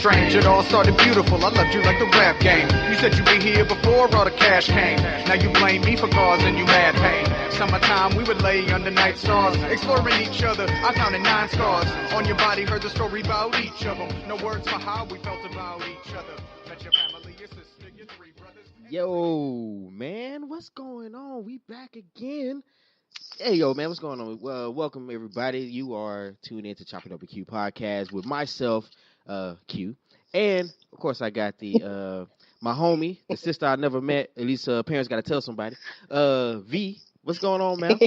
strange. It all started beautiful. I loved you like the rap game. You said you'd be here before all the cash came. Now you blame me for causing you mad pain. Summertime, we would lay under night stars, exploring each other. I counted 9 scars on your body. Heard the story about each of them. No words for how we felt about each other. Met your family, your sister, your 3 brothers. Yo, man, what's going on? We back again. Hey, yo, man, what's going on? Welcome, everybody. You are tuned in to Choppin' Up with Q podcast with myself, Q. And, of course, I got the my homie, the sister I never met. At least parents got to tell somebody. V, what's going on, man?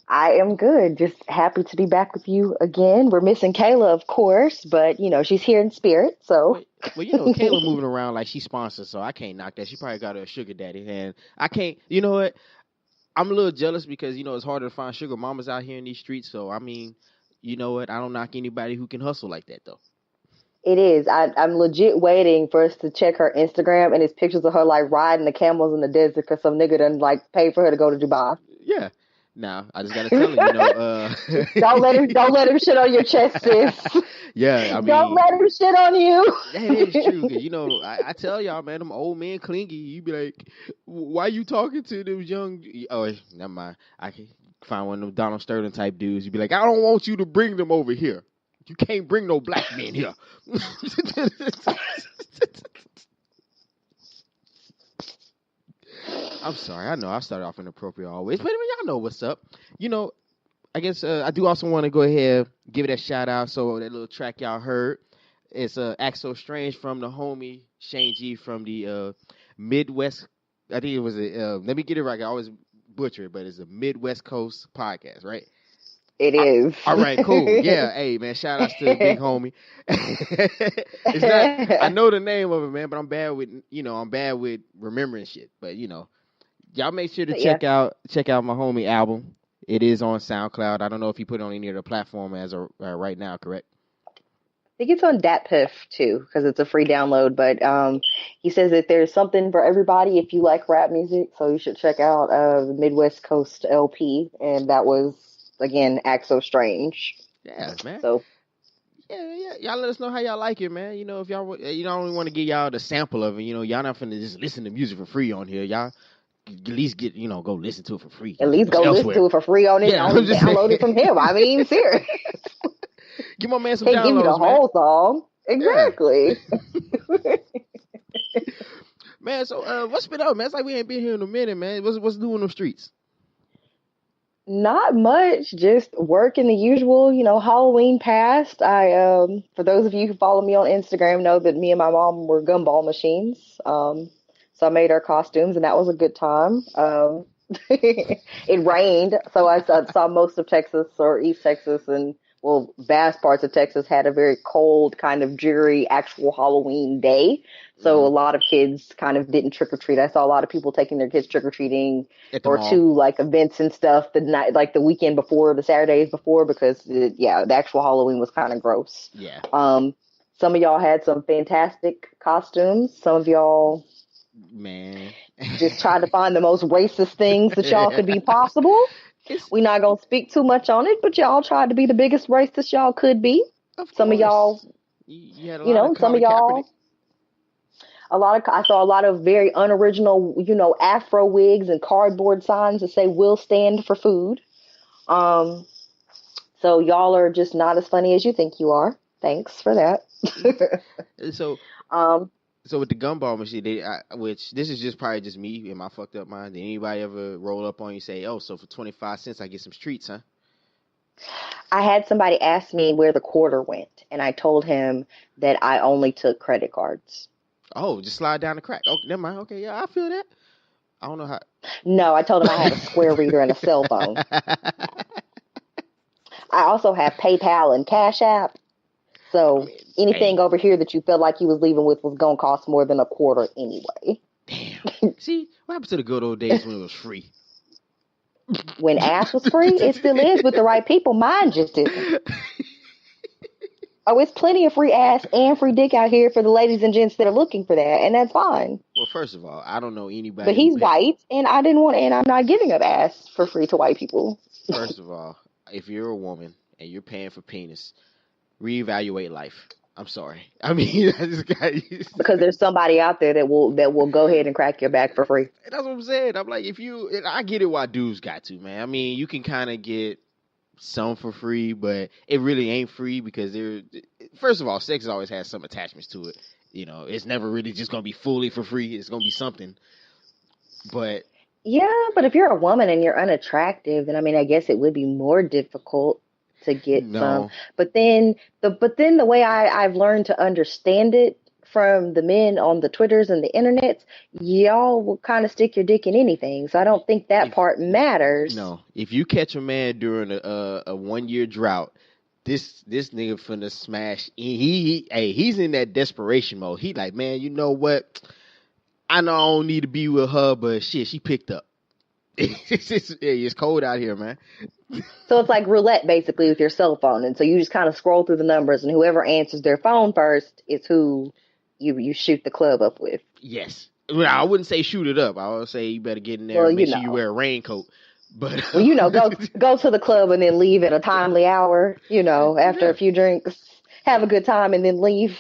I am good. Just happy to be back with you again. We're missing Kayla, of course, but, you know, she's here in spirit, so. Well, you know, Kayla moving around like she's sponsored, so I can't knock that. She probably got her a sugar daddy, and I can't, you know what? I'm a little jealous because, you know, it's harder to find sugar mamas out here in these streets, so, I mean, you know what? I don't knock anybody who can hustle like that, though. It is. I'm legit waiting for us to check her Instagram, and it's pictures of her, like, riding the camels in the desert because some nigga done, like, paid for her to go to Dubai. Yeah. Now, I just got to tell her, you know. Don't let him shit on your chest, sis. Yeah, I mean. Don't let him shit on you. That is true. Cause, you know, I tell y'all, man, them old men clingy. You be like, why you talking to them young? Oh, never mind. I can find one of them Donald Sterling type dudes. You be like, I don't want you to bring them over here. You can't bring no black men here. I'm sorry. I know I started off inappropriate always, but I mean, y'all know what's up. You know, I guess I do also want to go ahead give it a shout out. So that little track y'all heard, it's Act So Strange from the homie Shane G from the Midwest. I think it was let me get it right. I always butcher it, but it's a Midwest Coast podcast, right? It is. All right, cool. Yeah, hey man, shout outs to the big homie. It's not. I know the name of it, man, but I'm bad with remembering shit. But you know, y'all make sure to check out my homie album. It is on SoundCloud. I don't know if you put it on any other platform as of right now, correct? I think it's on DatPiff too, because it's a free download. But he says that there's something for everybody if you like rap music. So you should check out the Midwest Coast LP. And that was, again, Act So Strange. Yeah, man. So. Yeah. Y'all let us know how y'all like it, man. You know, if y'all, you know, I only want to give y'all the sample of it. You know, y'all not finna just listen to music for free on here. Y'all at least get, you know, go listen to it for free. At least go listen to it for free on it. Yeah, and download it from him. I mean, serious. Give my man some Can't downloads, give you the whole song. Exactly. Yeah. Man, so what's been up, man? It's like we ain't been here in a minute, man. What's new in the streets? Not much, just working the usual, you know, Halloween passed. For those of you who follow me on Instagram know that me and my mom were gumball machines. So I made our costumes and that was a good time. It rained, so I saw most of Texas or East Texas and, well, vast parts of Texas had a very cold, kind of dreary actual Halloween day. So a lot of kids kind of didn't trick or treat. I saw a lot of people taking their kids trick or treating or to like events and stuff the night, like the weekend before, the Saturdays before, because the actual Halloween was kind of gross. Yeah. Some of y'all had some fantastic costumes. Some of y'all, man, just tried to find the most racist things that y'all could be possible. We're not gonna speak too much on it, but y'all tried to be the biggest racist y'all could be. Some of y'all, some of y'all. I saw a lot of very unoriginal, you know, Afro wigs and cardboard signs that say "We'll stand for food." So y'all are just not as funny as you think you are. Thanks for that. So with the gumball machine, which this is just probably just me in my fucked up mind. Did anybody ever roll up on you and say, "Oh, so for 25 cents I get some treats, huh?" I had somebody ask me where the quarter went, and I told him that I only took credit cards. Oh, just slide down the crack. Oh, never mind. Okay, yeah, I feel that. I don't know how. No, I told him I had a Square reader and a cell phone. I also have PayPal and Cash App. So anything over here that you felt like you was leaving with was going to cost more than a quarter anyway. Damn. See, what happened to the good old days when it was free? When ass was free, it still is with the right people. Mine just isn't. Oh, it's plenty of free ass and free dick out here for the ladies and gents that are looking for that, and that's fine. Well, first of all, I don't know anybody. But he's white, and I didn't want, and I'm not giving up ass for free to white people. First of all, if you're a woman and you're paying for penis, reevaluate life. I'm sorry. I mean, I just got Because there's somebody out there that will go ahead and crack your back for free. That's what I'm saying. I'm like, and I get it why dudes got to, man. I mean, you can kind of get some for free, but it really ain't free because first of all, sex always has some attachments to it. It's never really just gonna be fully for free. It's gonna be something. But yeah, but if you're a woman and you're unattractive, then I mean, I guess it would be more difficult to get some. no, But then the way I've learned to understand it from the men on the Twitters and the internets, y'all will kind of stick your dick in anything. So I don't think that part matters. no. If you catch a man during a 1 year drought, this nigga finna smash. He's in that desperation mode. He like, man, you know what? I know I don't need to be with her, but shit, she picked up. It's cold out here, man. So it's like roulette basically with your cell phone, and so you just kind of scroll through the numbers, and whoever answers their phone first is who you shoot the club up with. Yes. Well, I wouldn't say shoot it up. I would say you better get in there and make sure you wear a raincoat. But well, go to the club and then leave at a timely hour. After a few drinks, have a good time, and then leave.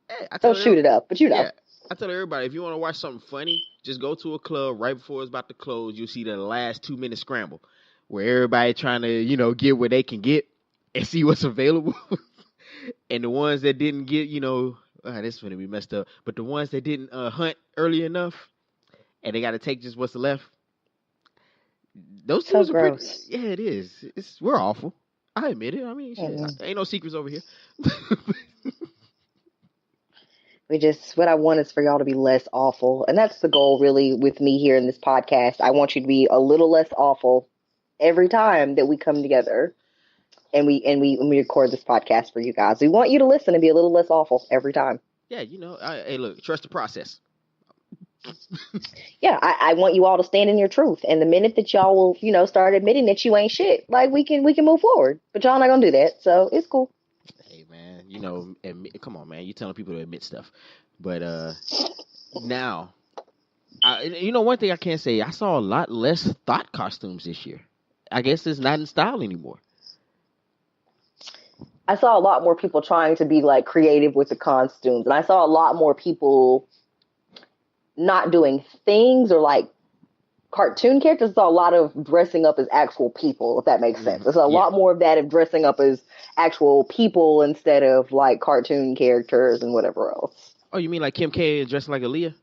Hey, don't shoot it up, but Yeah, I tell everybody, if you want to watch something funny, just go to a club right before it's about to close. You'll see the last 2 minute scramble where everybody trying to, get what they can get and see what's available. And the ones that didn't get, this is going to be messed up. But the ones that didn't hunt early enough and they got to take just what's left. Those two are gross. Yeah, it is. We're awful. I admit it. I mean, shit, ain't no secrets over here. What I want is for y'all to be less awful. And that's the goal really with me here in this podcast. I want you to be a little less awful every time that we come together and we record this podcast for you guys. We want you to listen and be a little less awful every time. Yeah, hey, look, trust the process. Yeah, I want you all to stand in your truth. And the minute that y'all will, start admitting that you ain't shit, like we can move forward. But y'all not gonna do that, so it's cool. Hey man, come on, man. You telling people to admit stuff, but now, one thing I can't say. I saw a lot less thought costumes this year. I guess it's not in style anymore. I saw a lot more people trying to be like creative with the costumes, and I saw a lot more people not doing things or like cartoon characters. I saw a lot of dressing up as actual people, if that makes sense. There's a lot more of that of dressing up as actual people instead of like cartoon characters and whatever else. Oh, you mean like Kim K dressing like Aaliyah?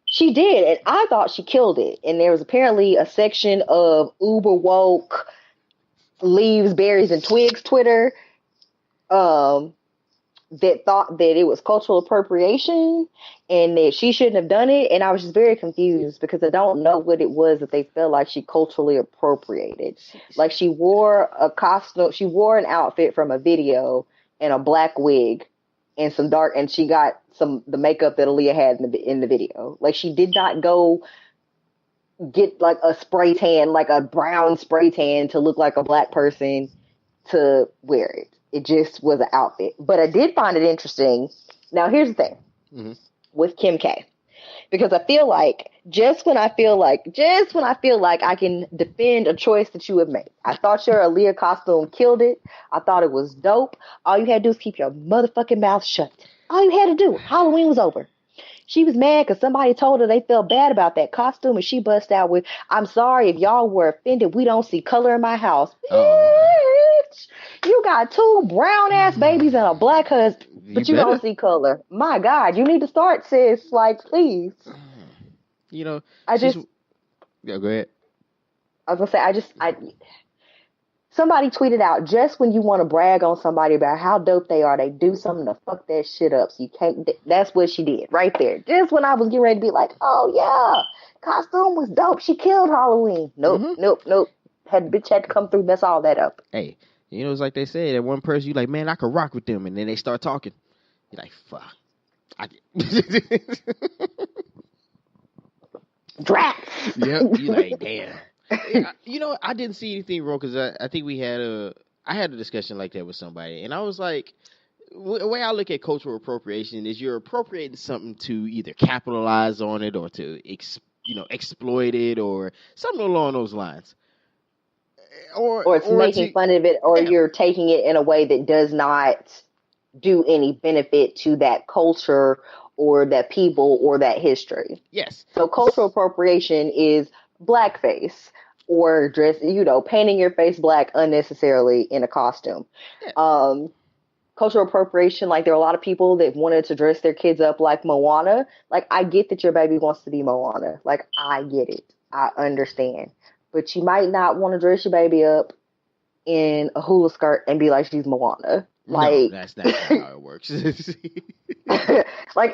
She did, and I thought she killed it. And there was apparently a section of uber woke leaves, berries, and twigs Twitter that thought that it was cultural appropriation and that she shouldn't have done it. And I was just very confused because I don't know what it was that they felt like she culturally appropriated. Like she wore a costume, she wore an outfit from a video and a black wig and and she got the makeup that Aaliyah had in the video. Like she did not go get like a spray tan, like a brown spray tan to look like a black person to wear it. It just was an outfit. But I did find it interesting. Now, here's the thing with Kim K. Because I feel like just when I feel like I can defend a choice that you have made. I thought your Aaliyah costume killed it. I thought it was dope. All you had to do is keep your motherfucking mouth shut. All you had to do. Halloween was over. She was mad because somebody told her they felt bad about that costume, and she bust out with, "I'm sorry if y'all were offended. We don't see color in my house." Bitch, you got 2 brown ass babies and a black husband, but you don't see color. My God, you need to start, sis. Like, please. Yeah, go ahead. I was gonna say, somebody tweeted out, just when you want to brag on somebody about how dope they are, they do something to fuck that shit up. So you can't. That's what she did right there. Just when I was getting ready to be like, oh yeah, costume was dope. She killed Halloween. Nope. Bitch had to come through, mess all that up. Hey, it's like they say, that one person you like, man, I could rock with them, and then they start talking. You're like, fuck. Drat. Yep. You like, damn. I didn't see anything wrong because I think I had a discussion like that with somebody, and I was like, the way I look at cultural appropriation is you're appropriating something to either capitalize on it or to exploit it or something along those lines. Or it's making fun of it, or you're taking it in a way that does not do any benefit to that culture or that people or that history. Yes. So cultural appropriation is blackface or dress, painting your face black unnecessarily in a costume. Yeah. Cultural appropriation, like there are a lot of people that wanted to dress their kids up like Moana. Like I get that your baby wants to be Moana. Like I get it. I understand. But you might not want to dress your baby up in a hula skirt and be like she's Moana. No, Like that's not how it works. like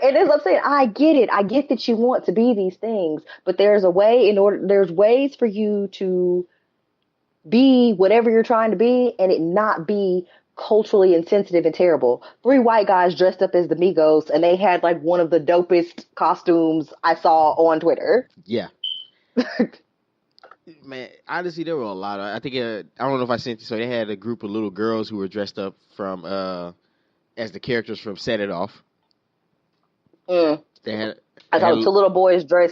it is I'm saying I get it. I get that you want to be these things, but there's ways for you to be whatever you're trying to be and it not be culturally insensitive and terrible. Three white guys dressed up as the Migos and they had like one of the dopest costumes I saw on Twitter. Yeah. Man, honestly, there were a lot of. I think I don't know if I sent you. So they had a group of little girls who were dressed up from as the characters from Set It Off. Mm. They had. I They had saw two little boys like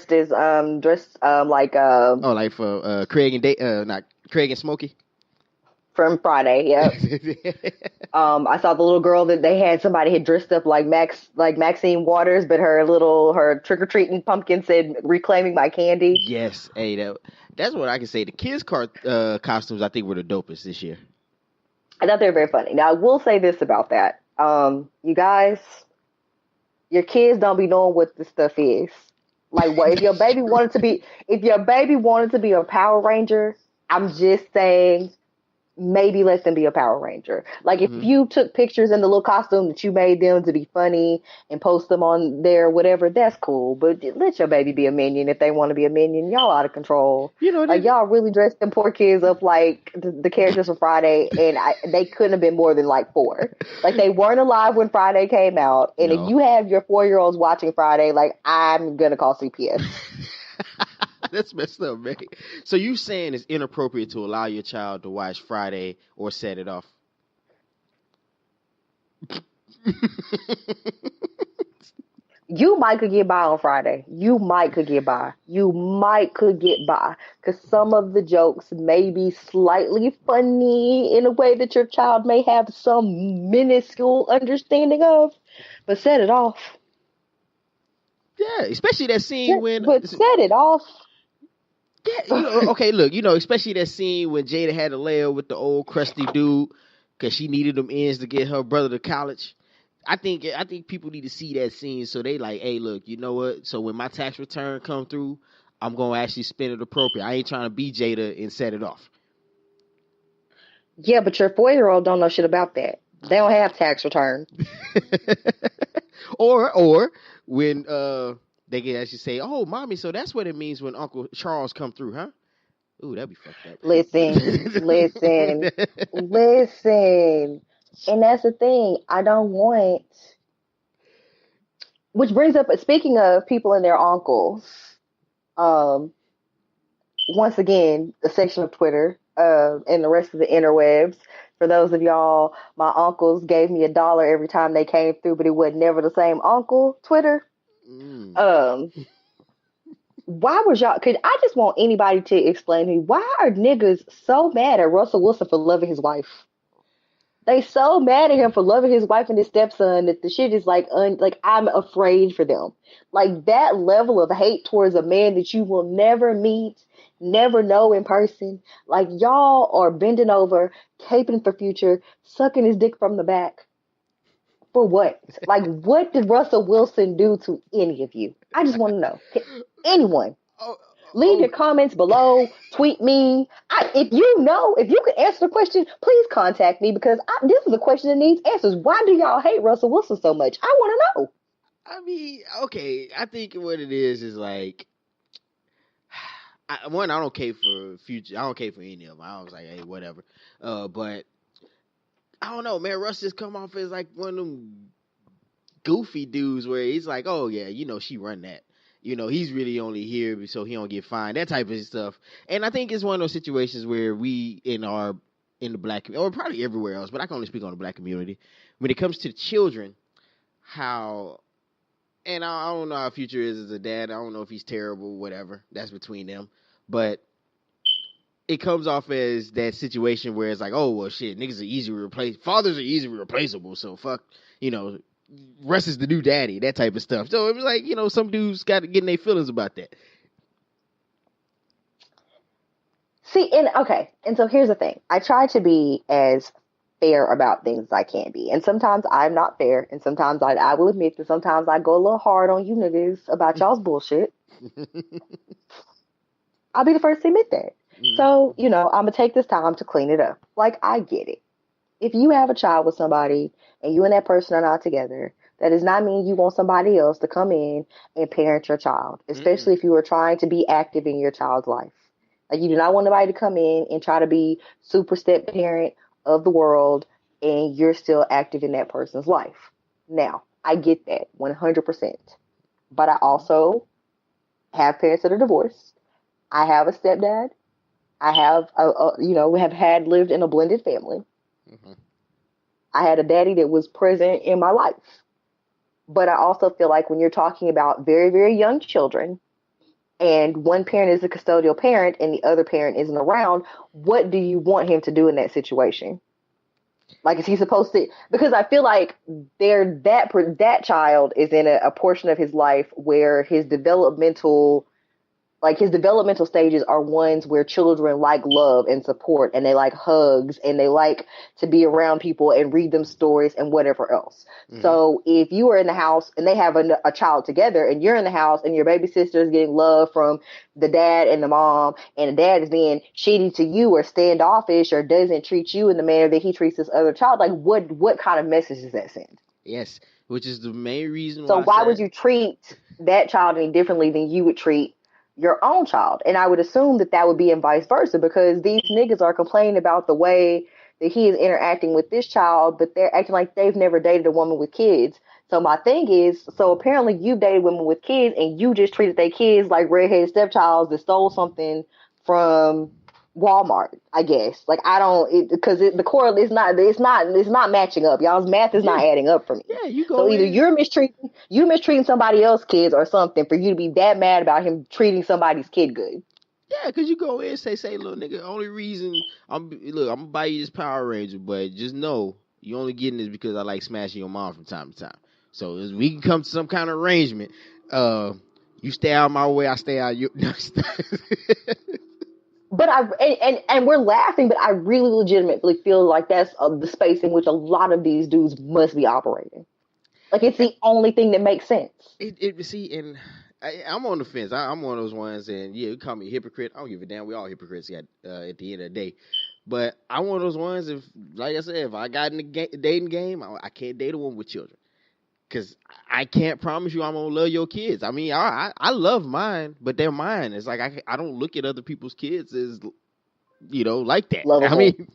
for Craig and not Craig and Smokey. from Friday. Yep. I saw the little girl that they had somebody had dressed up like Maxine Waters, but her trick or treating pumpkin said "reclaiming my candy." Yes, hey, that's what I can say. The kids' costumes I think were the dopest this year. I thought they were very funny. Now I will say this about that. You guys, your kids don't be knowing what this stuff is. Like what if your baby wanted to be a Power Ranger, I'm just saying maybe let them be a Power Ranger. Like if you took pictures in the little costume that you made them to be funny and post them on there, whatever, that's cool. But let your baby be a minion if they want to be a minion. Y'all out of control. Like y'all really dressed them poor kids up like the characters from Friday, and they couldn't have been more than like 4. Like they weren't alive when Friday came out. And if you have your 4-year-olds watching Friday, like I'm gonna call CPS. That's messed up, man. So you saying it's inappropriate to allow your child to watch Friday or Set It Off? You might could get by on Friday. You might could get by. Because some of the jokes may be slightly funny in a way that your child may have some minuscule understanding of. But set it off. Yeah, especially that scene But set it off. Yeah, okay, look, especially that scene when Jada had to lay up with the old crusty dude because she needed them ends to get her brother to college. I think people need to see that scene so they like, hey, look, you know what? So when my tax return come through, I'm gonna actually spend it appropriate. I ain't trying to be Jada and set it off. Yeah, but your 4-year-old don't know shit about that. They don't have tax return. or when they can actually say, "Oh, mommy, so that's what it means when Uncle Charles come through, huh?" Ooh, that'd be fucked up. Listen. And that's the thing. I don't want. Which brings up, speaking of people and their uncles, um, once again, the section of Twitter and the rest of the interwebs. For those of y'all, my uncles gave me $1 every time they came through, but it was never the same uncle. Twitter. Um, why was y'all? Cause I just want anybody to explain to me why are niggas so mad at Russell Wilson for loving his wife? They so mad at him for loving his wife and his stepson that the shit is like I'm afraid for them. Like that level of hate towards a man that you will never meet, never know in person. Like y'all are bending over, caping for Future, sucking his dick from the back. For what? Like what did Russell Wilson do to any of you? I just want to know. Anyone? Leave your comments below. Tweet me. If you can answer the question, please contact me because this is a question that needs answers. Why do y'all hate Russell Wilson so much? I want to know. I mean, okay. I think what it is like, I don't care for Future. I don't care for any of them. I was like, hey, whatever. But I don't know, man. Russ just come off as like one of them goofy dudes where he's like, oh yeah, she run that. He's really only here so he don't get fined. That type of stuff. And I think it's one of those situations where we in the black or probably everywhere else, but I can only speak on the black community. When it comes to children, how and I don't know how Future is as a dad. I don't know if he's terrible, whatever. That's between them. But it comes off as that situation where it's like, oh well, shit, niggas are easy to replace. Fathers are easily replaceable, so fuck, you know, Russ is the new daddy, that type of stuff. So it was like, you know, some dudes got to get in their feelings about that. See, and so here's the thing. I try to be as fair about things as I can be. And sometimes I'm not fair, and sometimes I will admit that sometimes I go a little hard on you niggas about y'all's bullshit. I'll be the first to admit that. So, I'm going to take this time to clean it up. Like, I get it. If you have a child with somebody and you and that person are not together, that does not mean you want somebody else to come in and parent your child, especially if you are trying to be active in your child's life. Like, you do not want nobody to come in and try to be super step parent of the world and you're still active in that person's life. Now, I get that 100%. But I also have parents that are divorced. I have a stepdad. I have, we have lived in a blended family. Mm-hmm. I had a daddy that was present in my life. But I also feel like when you're talking about very, very young children and one parent is a custodial parent and the other parent isn't around, what do you want him to do in that situation? Like, is he supposed to? Because I feel like that child is in a portion of his life where his developmental stages are ones where children like love and support and they like hugs and they like to be around people and read them stories and whatever else. Mm-hmm. So if you are in the house and they have a child together and you're in the house and your baby sister is getting love from the dad and the mom and the dad is being shitty to you or standoffish or doesn't treat you in the manner that he treats this other child, like what kind of message does that send? Yes, which is the main reason why. So why would you treat that child any differently than you would treat your own child? And I would assume that would be in vice versa, because these niggas are complaining about the way that he is interacting with this child, but they're acting like they've never dated a woman with kids. So my thing is, so apparently you've dated women with kids and you just treated their kids like redheaded stepchilds that stole something from Walmart, I guess. Like, I don't, because the core is not matching up. Y'all's math is not adding up for me. Yeah, you go. So either you're mistreating somebody else's kids or something for you to be that mad about him treating somebody's kid good. Yeah, because you go in and say, little nigga, only reason I'm gonna buy you this Power Ranger, but just know you only getting this because I like smashing your mom from time to time. So as we can come to some kind of arrangement, you stay out of my way, I stay out of your. But and we're laughing, but I really legitimately feel like that's the space in which a lot of these dudes must be operating. Like, it's the only thing that makes sense. And I'm on the fence. I'm one of those ones, and yeah, you call me a hypocrite. I don't give a damn. We all hypocrites at the end of the day. But I'm one of those ones. If, like I said, if I got in the dating game, I can't date a woman with children, because I can't promise you I'm gonna love your kids. I mean, I love mine, but they're mine. It's like I don't look at other people's kids as, like that. Lovable. I mean,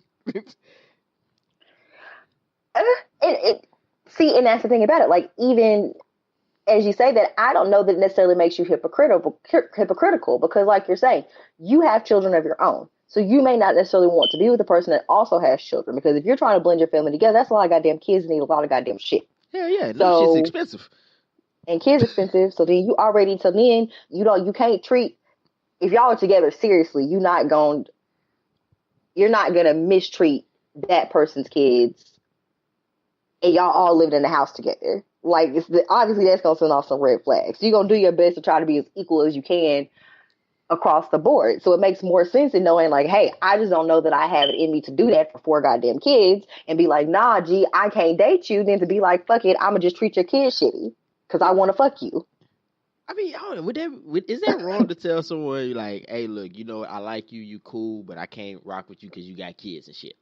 see, and that's the thing about it. Like, even as you say that, I don't know that it necessarily makes you hypocritical, because, like you're saying, you have children of your own. So you may not necessarily want to be with a person that also has children, because if you're trying to blend your family together, that's a lot of goddamn kids need a lot of goddamn shit. Hell yeah, no, shit's expensive. And kids expensive, so then you can't treat, if y'all are together seriously, you're not gonna mistreat that person's kids, and y'all all living in the house together. Like, obviously that's gonna send off some red flags. You're gonna do your best to try to be as equal as you can across the board. So it makes more sense in knowing, like, hey, I just don't know that I have it in me to do that for 4 goddamn kids, and be like, nah, G, I can't date you, than to be like, fuck it, I'ma just treat your kids shitty because I want to fuck you. I mean, is that wrong to tell someone, like, hey, look, I like you cool, but I can't rock with you because you got kids and shit?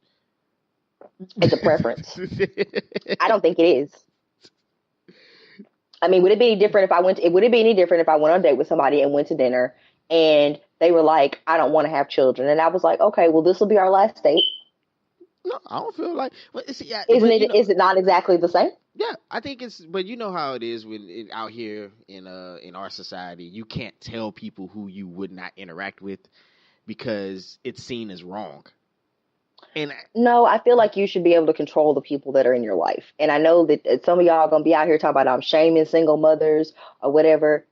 It's a preference. I don't think it is. I mean, would it be any different if I went on a date with somebody and went to dinner and they were like, I don't want to have children, and I was like, okay, well, this will be our last date? No, I don't feel like. Is it not exactly the same? Yeah, I think it's. But you know how it is out here in our society. You can't tell people who you would not interact with because it's seen as wrong. And no, I feel like you should be able to control the people that are in your life. And I know that some of y'all are gonna be out here talking about I'm shaming single mothers or whatever.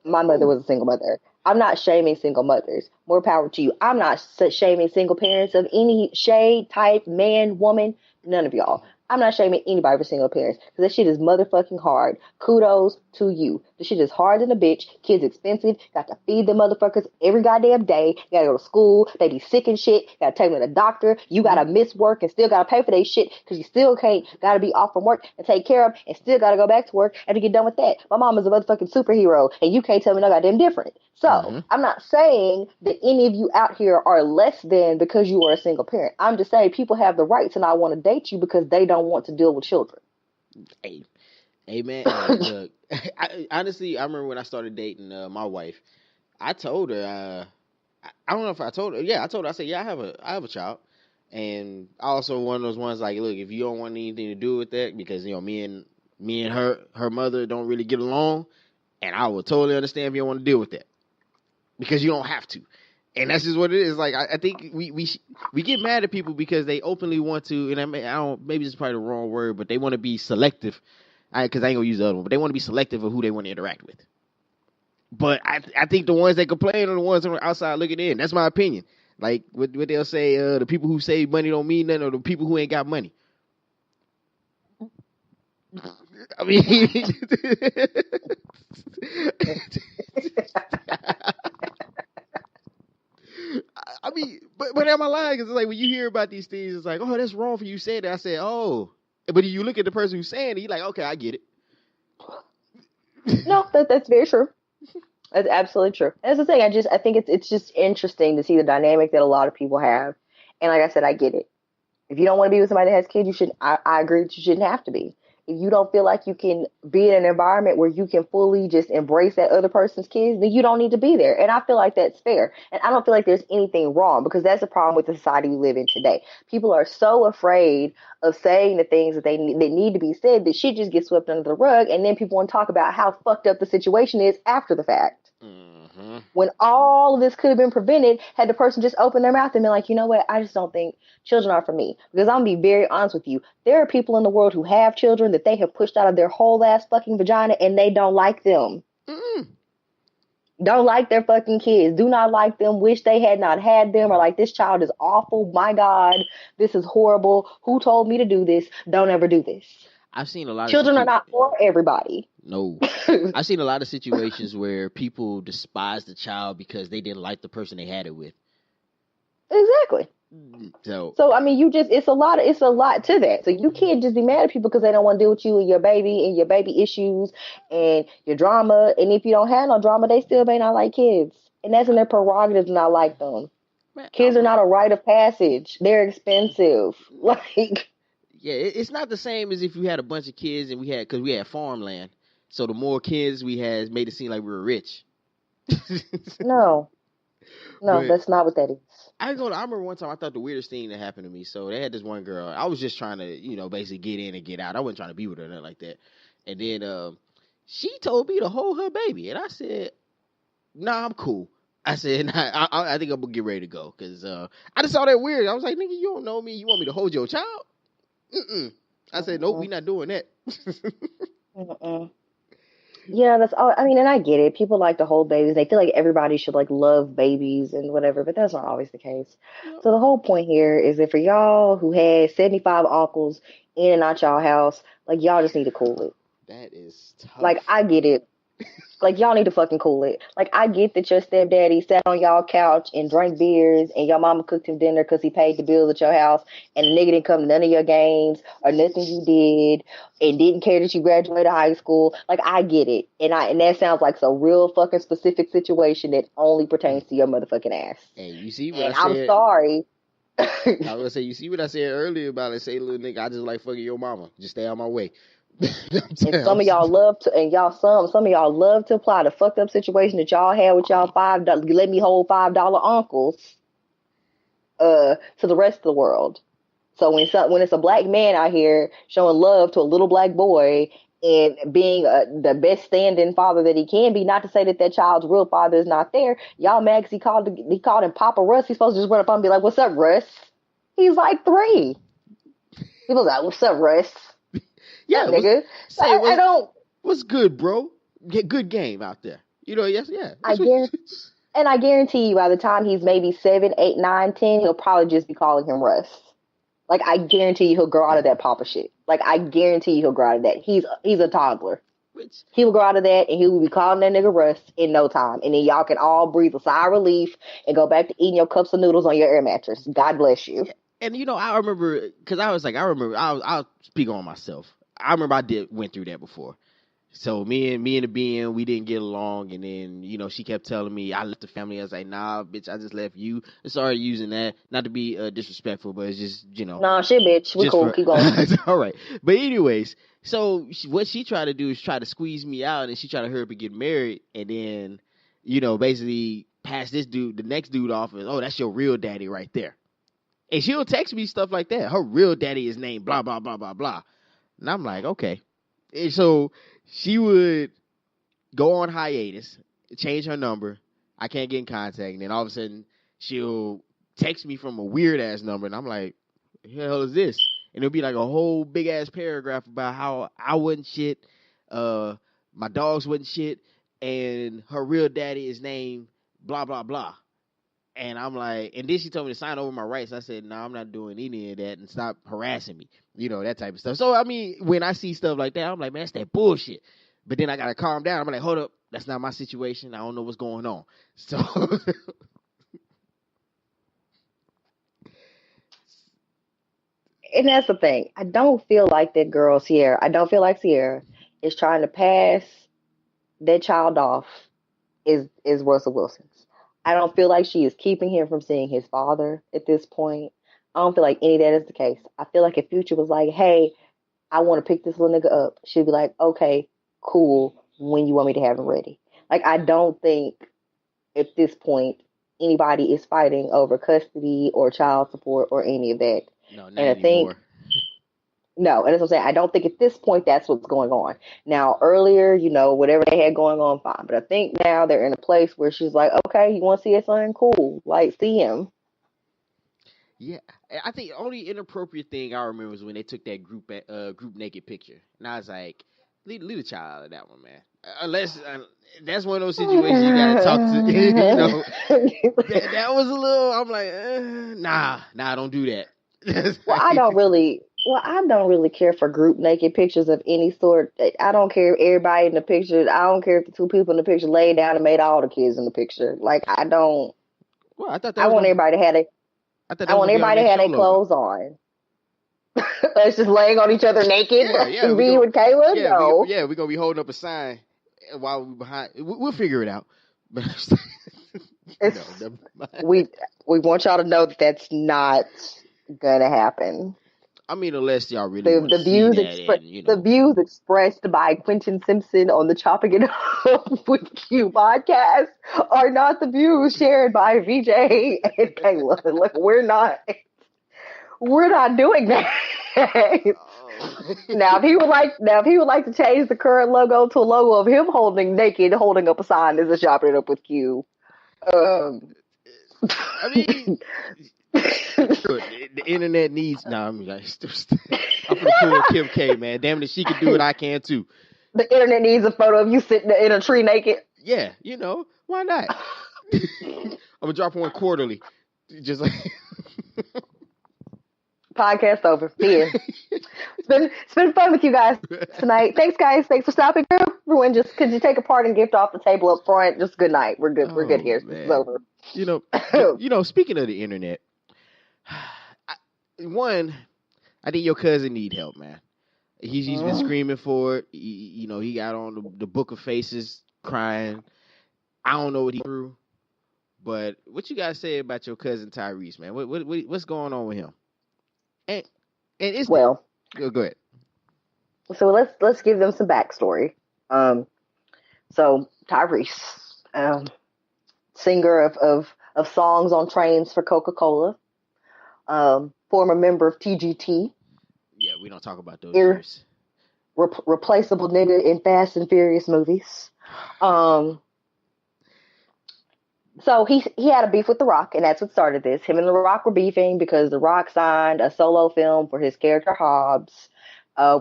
My mother Oh. was a single mother. I'm not shaming single mothers. More power to you. I'm not shaming single parents of any shade, type, man, woman, none of y'all. I'm not shaming anybody for single parents because that shit is motherfucking hard. Kudos to you. The shit is hard than a bitch. Kids expensive. Got to feed the motherfuckers every goddamn day. You gotta go to school. They be sick and shit. Gotta take them to the doctor. You gotta miss work and still gotta pay for their shit because you still can't. Gotta be off from work and take care of and still gotta go back to work and to get done with that. My mom is a motherfucking superhero and you can't tell me no goddamn different. So Mm-hmm. I'm not saying that any of you out here are less than because you are a single parent. I'm just saying people have the right to not want to date you because they don't want to deal with children. Hey, hey, man. Hey, look. Honestly, I remember when I started dating my wife. I told her. I don't know if I told her. Yeah, I told her. I said, yeah, I have a child, and I also one of those ones like, look, if you don't want anything to do with that, because me and her mother don't really get along, and I would totally understand if you don't want to deal with that, because you don't have to. And that's just what it is. Like I think we get mad at people because they openly want to, and I don't, maybe this is probably the wrong word, but they want to be selective. Because I ain't gonna use the other one, but they want to be selective of who they want to interact with. But I think the ones that complain are the ones on the outside looking in. That's my opinion. Like what they'll say, the people who save money don't mean nothing, or the people who ain't got money. I mean, I mean, but am I lying? Because it's like when you hear about these things, it's like, oh, that's wrong for you saying that. I said, oh, but you look at the person who's saying it, you're like, okay, I get it. No, that's very true. That's absolutely true. That's the thing. I think it's just interesting to see the dynamic that a lot of people have. And like I said, I get it. If you don't want to be with somebody that has kids, you should. I agree that you shouldn't have to be. If you don't feel like you can be in an environment where you can fully just embrace that other person's kids, then you don't need to be there. And I feel like that's fair. And I don't feel like there's anything wrong because that's the problem with the society we live in today. People are so afraid of saying the things that they need to be said that shit just gets swept under the rug. And then people want to talk about how fucked up the situation is after the fact. Mm-hmm. When all of this could have been prevented had the person just opened their mouth and been like, you know what, I just don't think children are for me. Because I'm gonna be very honest with you. There are people in the world who have children that they have pushed out of their whole ass fucking vagina and they don't like them. Mm-mm. Don't like their fucking kids. Do not like them. Wish they had not had them. Or like, this child is awful. My God, this is horrible. Who told me to do this? Don't ever do this. I've seen a lot of Children are not for everybody. No. I've seen a lot of situations where people despise the child because they didn't like the person they had it with. Exactly. So I mean, it's a lot to that. So you can't just be mad at people because they don't want to deal with you and your baby issues and your drama. And if you don't have no drama, they still may not like kids. And that's in their prerogative to not like them. man, Kids are not a rite of passage. They're expensive. Like, yeah, it's not the same as if you had a bunch of kids and because we had farmland. So the more kids we had made it seem like we were rich. no, But that's not what that is. I remember one time I thought the weirdest thing that happened to me. So they had this one girl. I was just trying to, basically get in and get out. I wasn't trying to be with her or nothing like that. And then she told me to hold her baby, and I said, "Nah, I'm cool." I said, "Nah, I think I'm gonna get ready to go because I just saw that weird. I was like, nigga, you don't know me. You want me to hold your child?" Mm-mm. I said, "Nope, we not doing that." Mm-mm. Yeah, that's all. I mean, and I get it. People like to hold babies. They feel like everybody should like love babies and whatever, but that's not always the case. Yep. So the whole point here is that for y'all who had 75 uncles in and out y'all house, like y'all just need to cool it. That is tough. Like I get it. Like y'all need to fucking cool it. Like I get that your stepdaddy sat on y'all couch and drank beers and your mama cooked him dinner because he paid the bills at your house and the nigga didn't come to none of your games or nothing you did and didn't care that you graduated high school. Like I get it. And that sounds like some real fucking specific situation that only pertains to your motherfucking ass. Hey, you see what And I I'm said? sorry. I was gonna say, you see what I said earlier about it? Say, little nigga, I just like fucking your mama. Just stay out my way. And some of y'all love to, and y'all some of y'all love to apply the fucked up situation that y'all had with y'all let me hold $5 uncles, to the rest of the world. So when it's a black man out here showing love to a little black boy and being the best stand-in father that he can be, not to say that child's real father is not there, y'all mad 'cause he called him Papa Russ. He's supposed to just run up and be like, "What's up, Russ?" He's like 3. People like, "What's up, Russ?" Yeah, nigga. I don't. What's good, bro? Get good game out there. Yes, yeah. I guarantee, and I guarantee you, by the time he's maybe 7, 8, 9, 10, he'll probably just be calling him Russ. Like, I guarantee you, he'll grow out of that Papa shit. Like, I guarantee you, he'll grow out of that. He's a toddler. He will grow out of that, and he will be calling that nigga Russ in no time. And then y'all can all breathe a sigh of relief and go back to eating your cups of noodles on your air mattress. God bless you. Yeah. And I remember because I'll speak on myself. I remember went through that before. So me and the being, we didn't get along, and then she kept telling me I left the family. I was like, nah, bitch, I just left you. I started using that, not to be disrespectful, but it's just Nah, shit, bitch, we cool. Keep going. All right, but anyways, so what she tried to do is try to squeeze me out, and she tried to hurry up and get married, and then basically pass the next dude off as, oh, that's your real daddy right there, and she'll text me stuff like that. Her real daddy is named blah blah blah blah blah, and I'm like, okay, and so she would go on hiatus, change her number. I can't get in contact. And then all of a sudden, she'll text me from a weird ass number. And I'm like, the hell is this? And it'll be like a whole big ass paragraph about how I wasn't shit, my dogs wasn't shit, and her real daddy is named blah, blah, blah. And I'm like, and then she told me to sign over my rights. I said, no, I'm not doing any of that and stop harassing me. That type of stuff. So, I mean, when I see stuff like that, I'm like, man, that's that bullshit. But then I got to calm down. I'm like, hold up. That's not my situation. I don't know what's going on. So. And that's the thing. I don't feel like that girl, Sierra. I don't feel like Sierra is trying to pass that child off is Russell Wilson's. I don't feel like she is keeping him from seeing his father at this point. I don't feel like any of that is the case. I feel like if Future was like, hey, I want to pick this little nigga up, she'd be like, okay, cool, when you want me to have him ready. Like, I don't think at this point anybody is fighting over custody or child support or any of that. No, not and I anymore. think no, and that's what I'm saying. I don't think at this point that's what's going on. Now, earlier, whatever they had going on, fine. But I think now they're in a place where she's like, okay, you want to see his son? Cool. Like, see him. Yeah, I think the only inappropriate thing I remember was when they took that group naked picture, and I was like, leave the child out of that one, man. Unless that's one of those situations you gotta talk to. That was a little. I'm like, nah, don't do that. Well, I don't really care for group naked pictures of any sort. I don't care if everybody in the picture. I don't care if the two people in the picture laid down and made all the kids in the picture. Like, I don't. Well, I thought that I want everybody to have I want everybody to have their clothes on. It's just laying on each other naked. Yeah, me with Kayla. Yeah, no. We're gonna be holding up a sign while we're behind. We'll figure it out. We want y'all to know that that's not gonna happen. I mean, unless y'all really want to see that. The views expressed by Quentin Simpson on the Chopping It Up with Q podcast are not the views shared by VJ and Kayla. Like, we're not doing that. Now, if he would like to change the current logo to a logo of him naked, holding up a sign as a Chopping It Up with Q. I mean, the internet needs. I'm gonna pull Kim K, man. Damn it, she can do it. I can too. The internet needs a photo of you sitting in a tree naked. Yeah, why not? I'm gonna drop one quarterly, just like. Podcast over. Here. It's been fun with you guys tonight. Thanks, guys. Thanks for stopping through. Everyone, just could you take a part and gift off the table up front? Just good night. We're good. We're good here. It's over. Speaking of the internet, I think your cousin need help, man. He's been screaming for it. He got on the Book of Faces crying. I don't know what he threw, but what you guys say about your cousin Tyrese, man? What's going on with him? And it's go ahead. So let's give them some backstory. So Tyrese, singer of songs on trains for Coca-Cola, former member of TGT. Yeah, we don't talk about those. Replaceable nigga in Fast and Furious movies. So he had a beef with The Rock, and that's what started this. Him and The Rock were beefing because The Rock signed a solo film for his character Hobbs.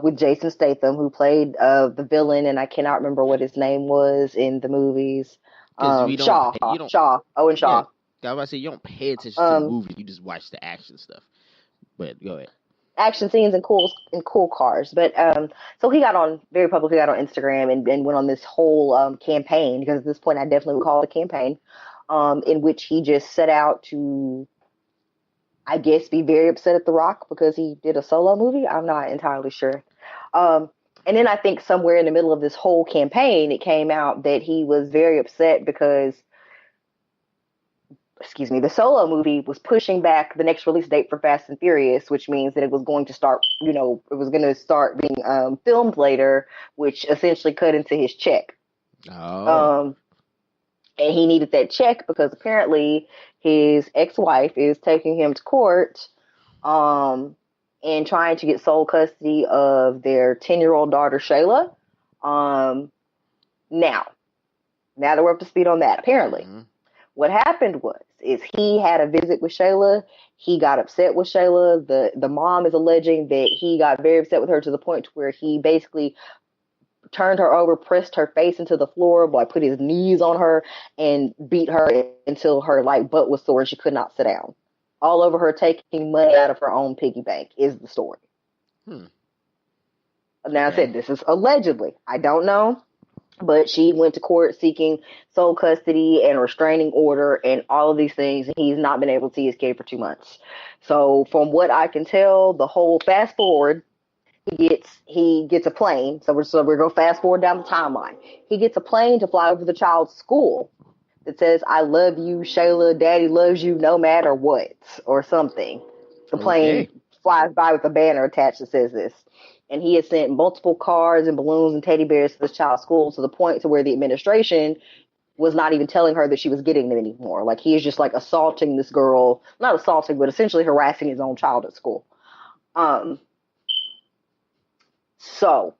with Jason Statham, who played the villain, and I cannot remember what his name was in the movies. Because we don't Shaw, pay, you don't, Shaw, Owen yeah. Shaw. I was about to say you don't pay attention to the Um, movies. You just watch the action stuff. But go ahead. Action scenes and cool cars. But so he got on very publicly, got on Instagram and went on this whole campaign, because at this point I definitely would call it a campaign, in which he just set out to, I guess, be very upset at The Rock because he did a solo movie. I'm not entirely sure. Um, and then I think somewhere in the middle of this whole campaign, it came out that he was very upset because, excuse me, the solo movie was pushing back the next release date for Fast and Furious, which means that it was going to start, it was going to start being filmed later, which essentially cut into his check. Oh. Um, and he needed that check because apparently his ex-wife is taking him to court, um, and trying to get sole custody of their 10-year-old daughter, Shayla. Um, now, now that we're up to speed on that, apparently. Mm-hmm. What happened is he had a visit with Shayla. He got upset with Shayla. The mom is alleging that he got very upset with her to the point where he basically turned her over, pressed her face into the floor, put his knees on her, and beat her until her butt was sore and she could not sit down. All over her taking money out of her own piggy bank is the story. Now, I said this is allegedly. I don't know. But she went to court seeking sole custody and restraining order and all of these things. And he's not been able to see his kid for 2 months. So from what I can tell, the whole fast forward, he gets a plane. So we're going to fast forward down the timeline. He gets a plane to fly over the child's school that says, "I love you, Shayla. Daddy loves you no matter what," or something. The plane flies by with a banner attached that says this. And he has sent multiple cards and balloons and teddy bears to this child's school, to the point to where the administration was not even telling her that she was getting them anymore. He is just assaulting this girl, not assaulting, but essentially harassing his own child at school. So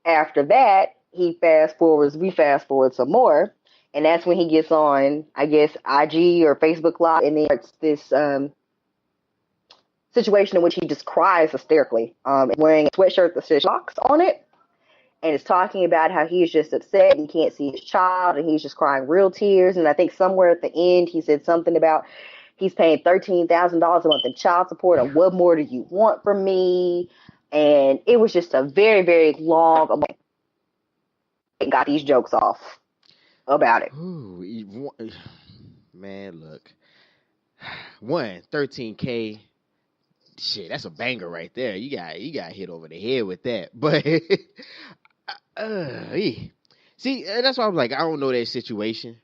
after that, we fast forward some more, and that's when he gets on, I guess, IG or Facebook Live, and then it's this situation in which he just cries hysterically, wearing a sweatshirt that says "Locks" on it, and is talking about how he's just upset and he can't see his child, and he's just crying real tears. And I think somewhere at the end he said something about he's paying $13,000 a month in child support, and what more do you want from me? And it was just a very, very long, and got these jokes off about it. Ooh, man, look. 13K. Shit, that's a banger right there. You got hit over the head with that. But see, that's why I'm like, I don't know that situation.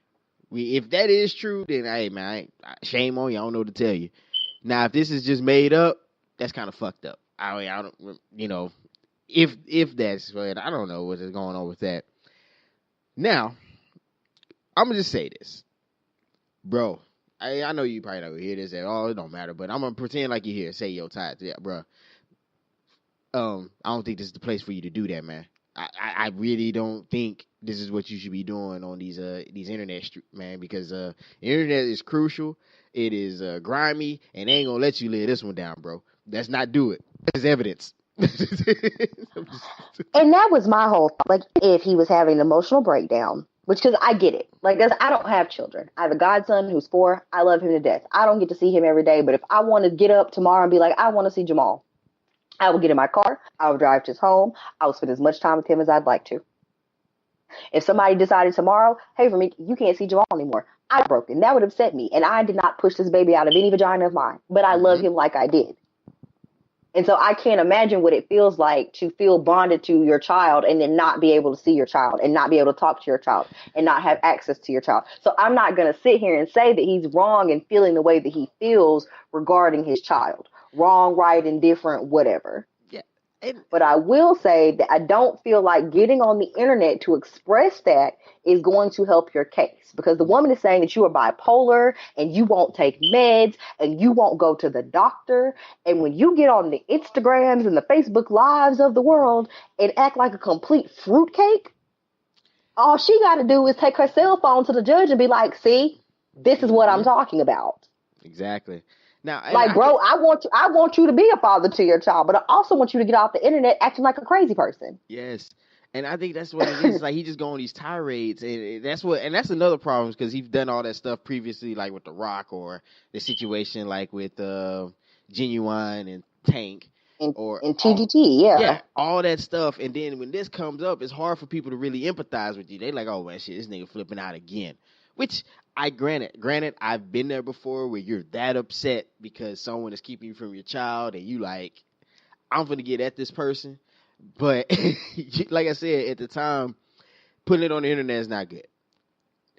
If that is true, then hey man, shame on you. I don't know what to tell you. Now, if this is just made up, that's kind of fucked up. I don't, if that's, but I don't know what is going on with that. Now, I'm gonna just say this, bro. I know you probably not gonna hear this at all. It don't matter, but I'm gonna pretend like you hear. Say, yo, Ty, yeah, bro. I don't think this is the place for you to do that, man. I really don't think this is what you should be doing on these internet man, because the internet is crucial. It is grimy, and they ain't gonna let you live this one down, bro. Let's not do it. There's evidence. And that was my whole thought. If he was having an emotional breakdown, which, because I get it. Because I don't have children. I have a godson who's 4. I love him to death. I don't get to see him every day. But if I want to get up tomorrow and be like, I want to see Jamal, I will get in my car. I will drive to his home. I will spend as much time with him as I'd like to. If somebody decided tomorrow, hey, for me, you can't see Jamal anymore, I'm broken. That would upset me. And I did not push this baby out of any vagina of mine. But I love him like I did. And so I can't imagine what it feels like to feel bonded to your child and then not be able to see your child and not be able to talk to your child and not have access to your child. So I'm not going to sit here and say that he's wrong in feeling the way that he feels regarding his child. Wrong, right, indifferent, whatever. Yeah. But I will say that I don't feel like getting on the internet to express that is going to help your case, because the woman is saying that you are bipolar and you won't take meds and you won't go to the doctor. And when you get on the Instagrams and the Facebook Lives of the world and act like a complete fruitcake, all she got to do is take her cell phone to the judge and be like, see, this is what I'm talking about. Exactly. Now, and Like, bro, I want you to be a father to your child, but I also want you to get off the internet acting like a crazy person. yes, and I think that's what it is. Like he just go on these tirades, and that's another problem because he's done all that stuff previously, like with The Rock or the situation like with Genuine and Tank And or and TGT, yeah. yeah, all that stuff. And then when this comes up, it's hard for people to really empathize with you. They like, oh man, shit, this nigga flipping out again. Which I granted, I've been there before where you're that upset because someone is keeping you from your child, and you like, I'm gonna get at this person. But like I said at the time, putting it on the internet is not good.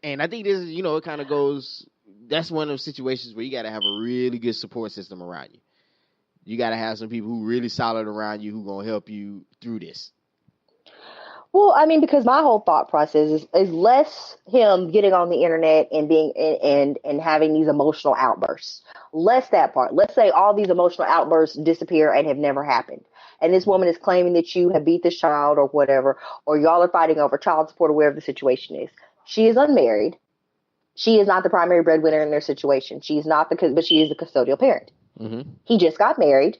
And I think this is, it kind of goes. That's one of those situations where you got to have a really good support system around you. You got to have some people who really solid around you who gonna help you through this. Well, I mean, because my whole thought process is less him getting on the internet and being and having these emotional outbursts. Less that part. Let's say all these emotional outbursts disappear and have never happened. And this woman is claiming that you have beat this child or whatever, or y'all are fighting over child support or whatever the situation is. She is unmarried. She is not the primary breadwinner in their situation. She's not but she is the custodial parent. Mm-hmm. He just got married.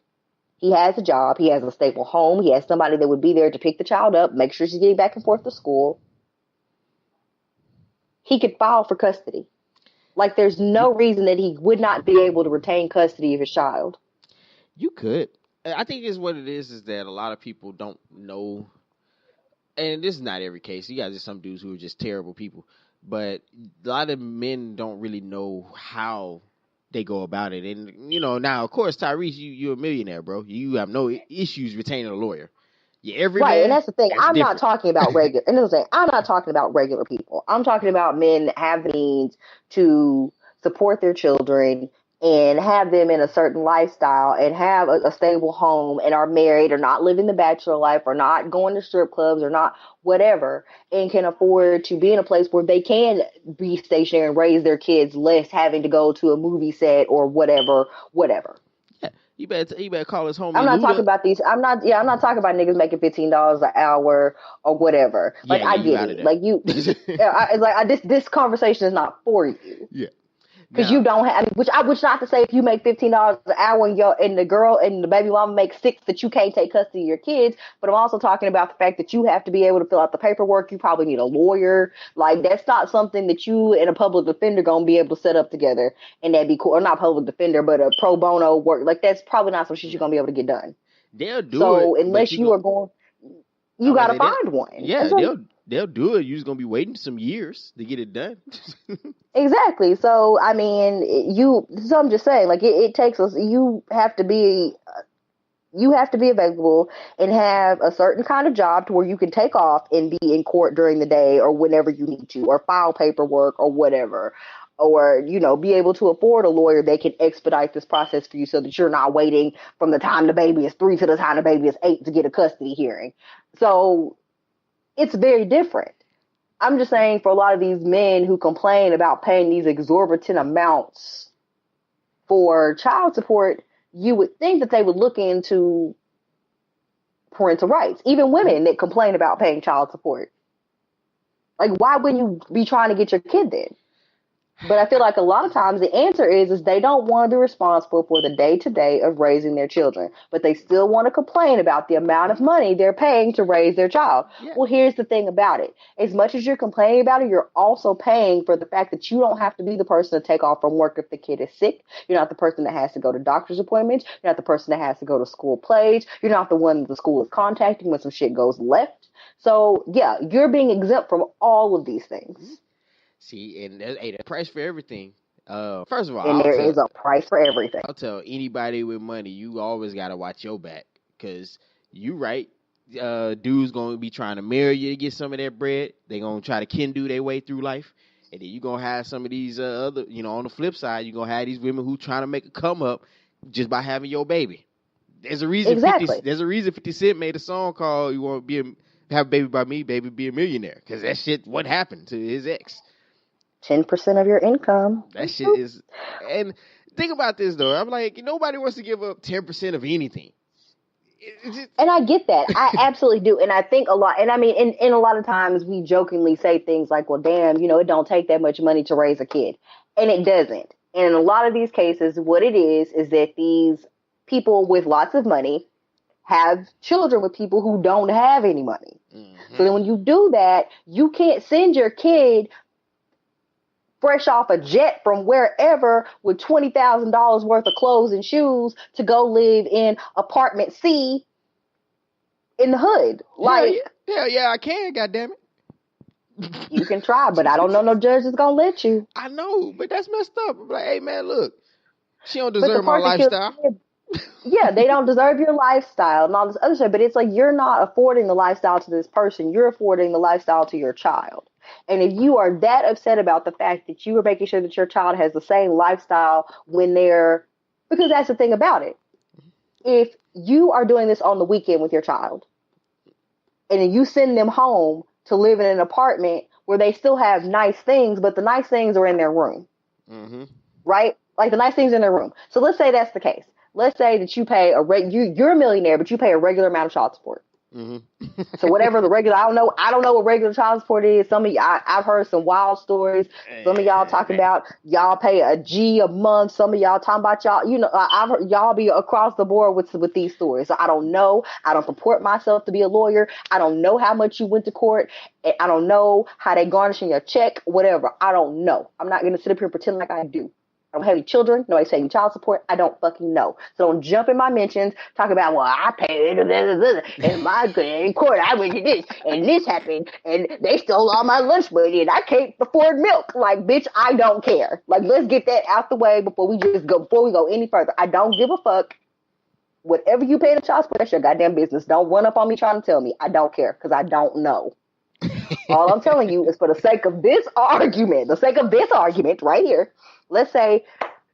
He has a job. He has a stable home. He has somebody that would be there to pick the child up, make sure she's getting back and forth to school. He could file for custody. Like, there's no reason that he would not be able to retain custody of his child. You could. I think it's what it is that a lot of people don't know. And this is not every case. You got just some dudes who are just terrible people. But a lot of men don't really know how they go about it. And, now, of course, Tyrese, you're a millionaire, bro. You have no issues retaining a lawyer. Yeah, every right, man, and that's the thing. I'm different. not talking about regular. And saying, I'm not talking about regular people. I'm talking about men that have the means to support their children and have them in a certain lifestyle and have a stable home and are married or not living the bachelor life or not going to strip clubs or not whatever, and can afford to be in a place where they can be stationary and raise their kids less having to go to a movie set or whatever. Yeah, you better call his homie I'm not Luda. talking about these. I'm not talking about niggas making $15 an hour or whatever. Like, Yeah, I you get out of it. there. Like, you, this conversation is not for you. Yeah. Because you don't have, which not to say if you make $15 an hour and the girl and the baby mama makes $6 that you can't take custody of your kids. But I'm also talking about the fact that you have to be able to fill out the paperwork. You probably need a lawyer. Like, that's not something that you and a public defender gonna be able to set up together, and that'd be cool. Or not public defender, but a pro bono work. Like, that's probably not some shit you're gonna be able to get done. They'll do it. So unless you are going, you gotta find one. Yeah, they'll do it. You're just gonna be waiting some years to get it done. Exactly. So I mean, So I'm just saying, like, it takes us. You have to be available and have a certain kind of job to where you can take off and be in court during the day or whenever you need to, or file paperwork or whatever, or be able to afford a lawyer that can expedite this process for you so that you're not waiting from the time the baby is 3 to the time the baby is 8 to get a custody hearing. So it's very different. I'm just saying, for a lot of these men who complain about paying these exorbitant amounts for child support, you would think that they would look into parental rights. Even women that complain about paying child support. Like, why wouldn't you be trying to get your kid then? But I feel like a lot of times the answer is they don't want to be responsible for the day-to-day of raising their children, but they still want to complain about the amount of money they're paying to raise their child. Yeah. Well, here's the thing about it. As much as you're complaining about it, you're also paying for the fact that you don't have to be the person to take off from work if the kid is sick. You're not the person that has to go to doctor's appointments. You're not the person that has to go to school plays. You're not the one that the school is contacting when some shit goes left. So, yeah, you're being exempt from all of these things. See, and there's a price for everything. First of all, and there is a price for everything. I'll tell anybody with money, you always got to watch your back, because you right. Dudes going to be trying to marry you to get some of that bread. They going to try to Kendu their way through life. And then you going to have some of these other, on the flip side, you're going to have these women who trying to make a come up just by having your baby. There's a reason. Exactly. There's a reason 50 Cent made a song called "You Want to Have a Baby by Me, Baby Be a Millionaire," because that shit, what happened to his ex? 10% of your income. That shit is, and think about this though. I'm like, nobody wants to give up 10% of anything. And I get that. I absolutely do. And I think a lot, and I mean, in a lot of times we jokingly say things like, well, damn, it don't take that much money to raise a kid. And it doesn't. And in a lot of these cases, what it is that these people with lots of money have children with people who don't have any money. Mm-hmm. So then when you do that, you can't send your kid fresh off a jet from wherever with $20,000 worth of clothes and shoes to go live in apartment C in the hood. Hell yeah, I can, goddammit. You can try, but I don't know no judge is gonna let you. I know, but that's messed up. I'm like, hey man, look, she don't But the deserve my part that lifestyle. yeah, they don't deserve your lifestyle and all this other stuff. But it's like you're not affording the lifestyle to this person. You're affording the lifestyle to your child. And if you are that upset about the fact that you are making sure that your child has the same lifestyle when they're, because that's the thing about it. If you are doing this on the weekend with your child and then you send them home to live in an apartment where they still have nice things, but the nice things are in their room, Mm-hmm. right? Like the nice things in their room. So let's say that's the case. Let's say that you pay you're a millionaire, but you pay a regular amount of child support. Mm-hmm. So whatever the regular, I don't know what regular child support is. Some of y'all, I've heard some wild stories. Some of y'all talking about y'all pay a G a month. Some of y'all talking about y'all, I've heard y'all be across the board with these stories. So I don't know. I don't purport myself to be a lawyer. I don't know how much you went to court. I don't know how they garnishing your check, whatever. I don't know. I'm not going to sit up here and pretend like I do. I don't have any children. Nobody's paying child support. I don't fucking know. So don't jump in my mentions. Talk about, well, I paid it. And my in court, I went to this. And this happened. And they stole all my lunch money. And I can't afford milk. Like, bitch, I don't care. Like, let's get that out the way before we go any further. I don't give a fuck. Whatever you pay the child support, that's your goddamn business. Don't run up on me trying to tell me. I don't care because I don't know. All I'm telling you is for the sake of this argument right here, let's say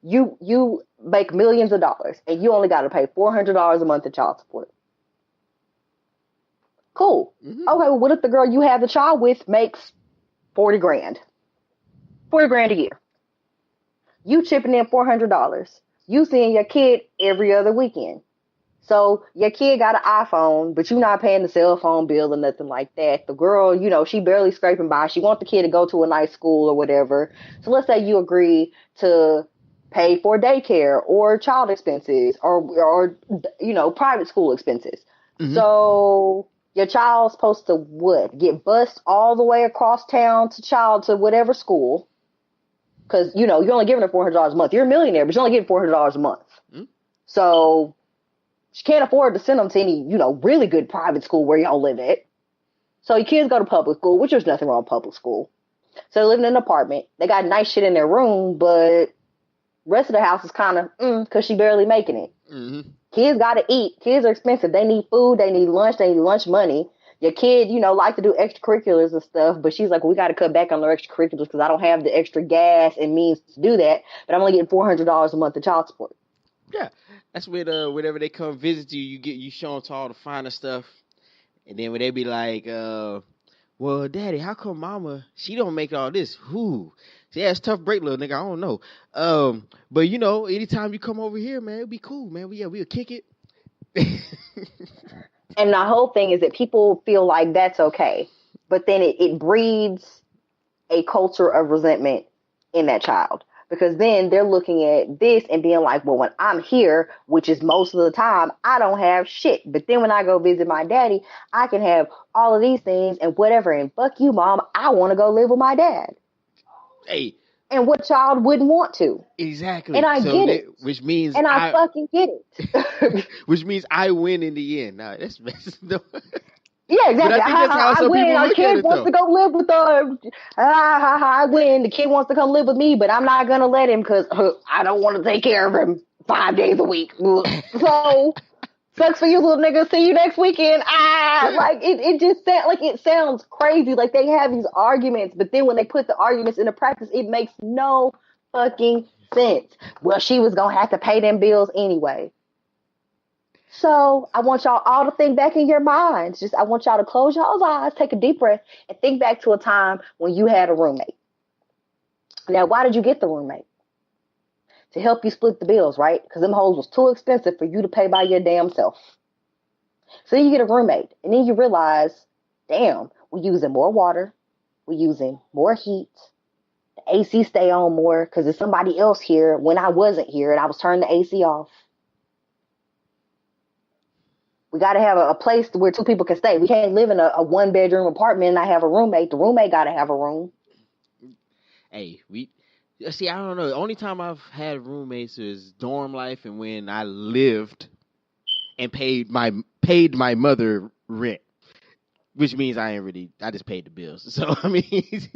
you make millions of dollars and you only got to pay $400 a month in child support. Cool. Mm-hmm. Okay, well, what if the girl you have the child with makes 40 grand? 40 grand a year. You chipping in $400. You seeing your kid every other weekend. So your kid got an iPhone, but you're not paying the cell phone bill or nothing like that. The girl, she barely scraping by. She wants the kid to go to a nice school or whatever. So let's say you agree to pay for daycare or child expenses or private school expenses. Mm-hmm. So your child's supposed to get bused all the way across town to whatever school. Because, you're only giving her $400 a month. You're a millionaire, but you're only getting $400 a month. Mm-hmm. So she can't afford to send them to any, really good private school where y'all live at. So your kids go to public school, which there's nothing wrong with public school. So they're living in an apartment. They got nice shit in their room, but rest of the house is kind of, because she barely making it. Mm-hmm. Kids got to eat. Kids are expensive. They need food. They need lunch. They need lunch money. Your kid, like to do extracurriculars and stuff, but she's like, we got to cut back on their extracurriculars because I don't have the extra gas and means to do that, but I'm only getting $400 a month in child support. Yeah, that's whenever they come visit you, you show them to all the finer stuff, and then when they be like, well, Daddy, how come Mama she don't make all this? Who? Yeah, it's tough break, little nigga. I don't know. But anytime you come over here, man, it'll be cool, man. We'll kick it. And the whole thing is that people feel like that's okay, but then it breeds a culture of resentment in that child. Because then they're looking at this and being like, well, when I'm here, which is most of the time, I don't have shit. But then when I go visit my daddy, I can have all of these things and whatever. And fuck you, Mom. I want to go live with my dad. Hey. And what child wouldn't want to? Exactly. And I get it. Which means I fucking get it. Which means I win in the end. Now, that's yeah, exactly. But I think that's how some win. people Our look kid at it, wants to go live with I win. The kid wants to come live with me, but I'm not gonna let him because I don't want to take care of him 5 days a week. So sucks for you, little nigga. See you next weekend. Like it just it sounds crazy. Like they have these arguments, but then when they put the arguments into practice, it makes no fucking sense. Well, she was gonna have to pay them bills anyway. So I want y'all all to think back in your minds. I want y'all to close y'all's eyes, take a deep breath, and think back to a time when you had a roommate. Now, why did you get the roommate? To help you split the bills, right? Because them hoes was too expensive for you to pay by your damn self. So then you get a roommate, and then you realize, damn, we're using more water, we're using more heat, the AC stay on more because there's somebody else here when I wasn't here and I was turning the AC off. We got to have a place where two people can stay. We can't live in a one bedroom apartment and I have a roommate. The roommate got to have a room. Hey, we see. I don't know. The only time I've had roommates is dorm life, and when I lived and paid my mother rent, which means I just paid the bills. So I mean,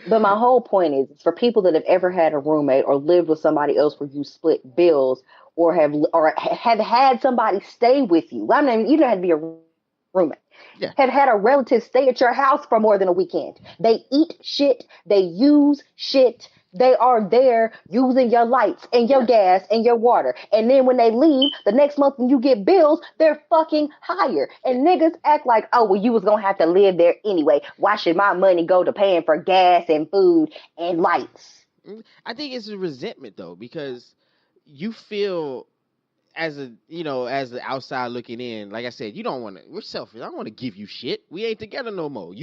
But my whole point is, for people that have ever had a roommate or lived with somebody else where you split bills or have had somebody stay with you. I mean, you don't have to be a roommate. yeah. Have had a relative stay at your house for more than a weekend. They eat shit. They use shit. They are there using your lights and your gas and your water. And then when they leave, the next month when you get bills, they're fucking higher. And niggas act like, oh, well, you was going to have to live there anyway. Why should my money go to paying for gas and food and lights? I think it's a resentment though, because you feel as the outside looking in, like I said, you don't want to. We're selfish. I don't want to give you shit. We ain't together no more.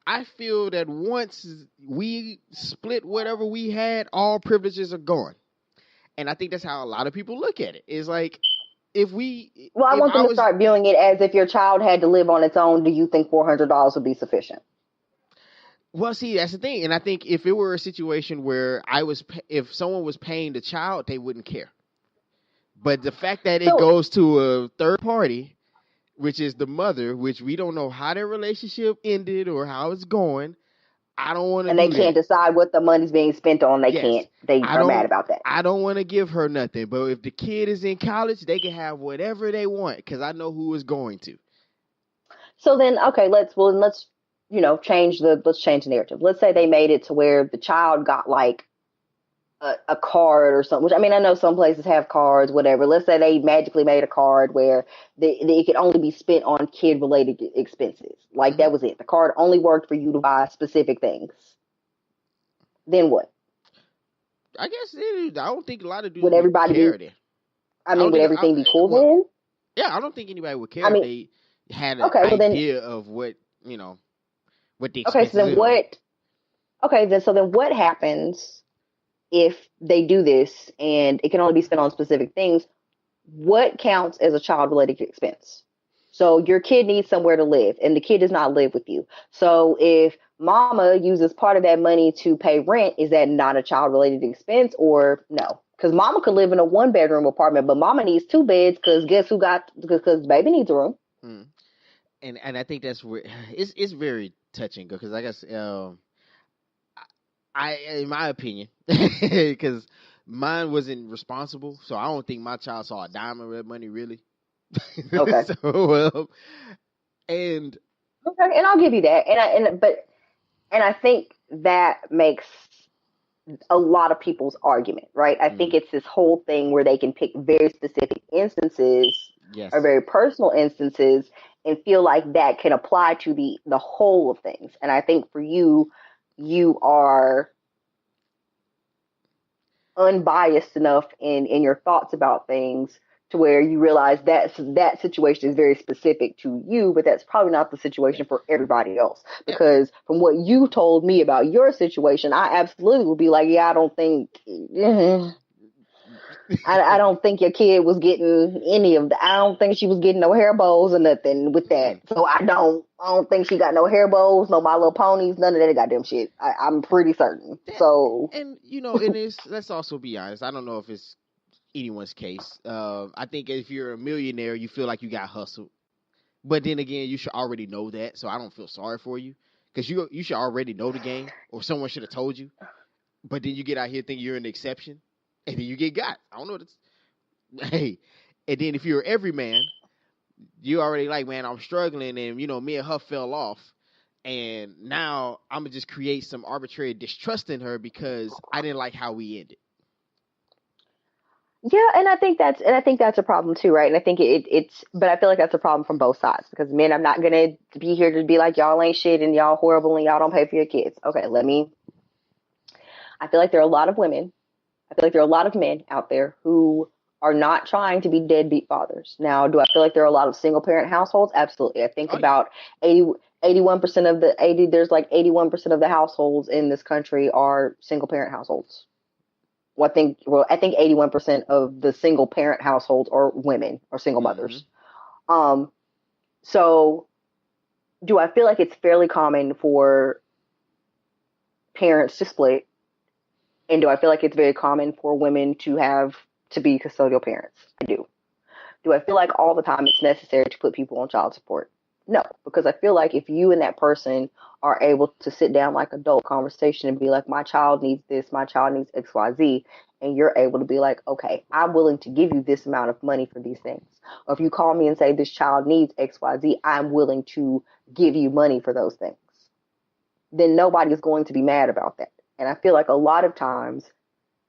I feel that once we split whatever we had, all privileges are gone, and I think that's how a lot of people look at it. It's like if I want them to start viewing it as if your child had to live on its own. Do you think $400 would be sufficient? Well, see, that's the thing, and I think if it were a situation where if someone was paying the child, they wouldn't care. But the fact that it goes to a third party, which is the mother, which we don't know how their relationship ended or how it's going, I don't want to. And they can't decide what the money's being spent on. They can't. They are mad about that. I don't want to give her nothing. But if the kid is in college, they can have whatever they want because I know who is going to. So then, okay, let's change the narrative. Let's say they made it to where the child got like a card or something, which I mean, I know some places have cards, whatever. Let's say they magically made a card where it could only be spent on kid related expenses. Like that was it. The card only worked for you to buy specific things. Then what? I guess I don't think a lot of dudes would everybody care. Would everything be cool then? Yeah, I don't think anybody would care if they had an idea of what what the expenses so then what happens if they do this and it can only be spent on specific things? What counts as a child-related expense? So your kid needs somewhere to live and the kid does not live with you. So if mama uses part of that money to pay rent, is that not a child-related expense or no? Because mama could live in a one-bedroom apartment, but mama needs 2 beds because because baby needs a room. And I think that's where it's very touching because like I said, in my opinion, because mine wasn't responsible, so I don't think my child saw a dime of red money really. Okay. And I'll give you that, and I think that makes a lot of people's argument, right? I think it's this whole thing where they can pick very specific instances or very personal instances and feel like that can apply to the whole of things. And I think for you are unbiased enough in your thoughts about things to where you realize that situation is very specific to you, but that's probably not the situation for everybody else. Because from what you told me about your situation, I absolutely would be like, yeah, I don't think, I don't think your kid was getting any of that. I don't think she was getting no hair bows or nothing with that. So I don't think she got no hair bows, no My Little Ponies, none of that goddamn shit. I'm pretty certain. And let's also be honest. I don't know if it's anyone's case. I think if you're a millionaire, you feel like you got hustled. But then again, you should already know that, so I don't feel sorry for you because you should already know the game, or someone should have told you. But then you get out here thinking you're an exception, and then you get got. I don't know what it's. Hey, and then if you're an everyman, you already like, man, I'm struggling, and me and her fell off, and now I'm gonna just create some arbitrary distrust in her because I didn't like how we ended. Yeah, and I think that's a problem too, right? And I think but I feel like that's a problem from both sides because men, I'm not gonna be here to be like y'all ain't shit and y'all horrible and y'all don't pay for your kids. Okay, I feel like there are a lot of women. I feel like there are a lot of men out there who are not trying to be deadbeat fathers. Now, do I feel like there are a lot of single parent households? Absolutely. I think about 80 81% of the 80, there's like 81% of the households in this country are single parent households. I think 81% of the single parent households are women or single mothers. Um, so do I feel like it's fairly common for parents to split? And do I feel like it's very common for women to be custodial parents? I do. Do I feel like all the time it's necessary to put people on child support? No, because I feel like if you and that person are able to sit down like adult conversation and be like, my child needs this, my child needs XYZ, and you're able to be like, okay, I'm willing to give you this amount of money for these things. Or if you call me and say this child needs XYZ, I'm willing to give you money for those things. Then nobody is going to be mad about that. And I feel like a lot of times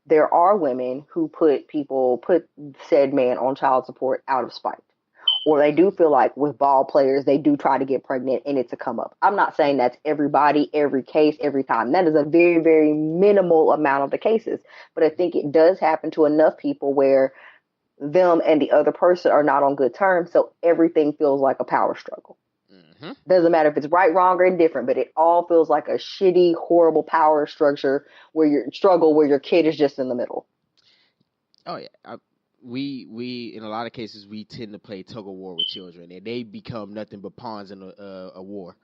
there are women who put said man on child support out of spite. Or they do feel like with ball players, they do try to get pregnant and it's a come up. I'm not saying that's everybody, every case, every time. That is a very, very minimal amount of the cases. But I think it does happen to enough people where them and the other person are not on good terms. So everything feels like a power struggle. Doesn't matter if it's right, wrong, or indifferent, but it all feels like a shitty, horrible power structure where your kid is just in the middle. Oh yeah, we in a lot of cases we tend to play tug of war with children, and they become nothing but pawns in a war.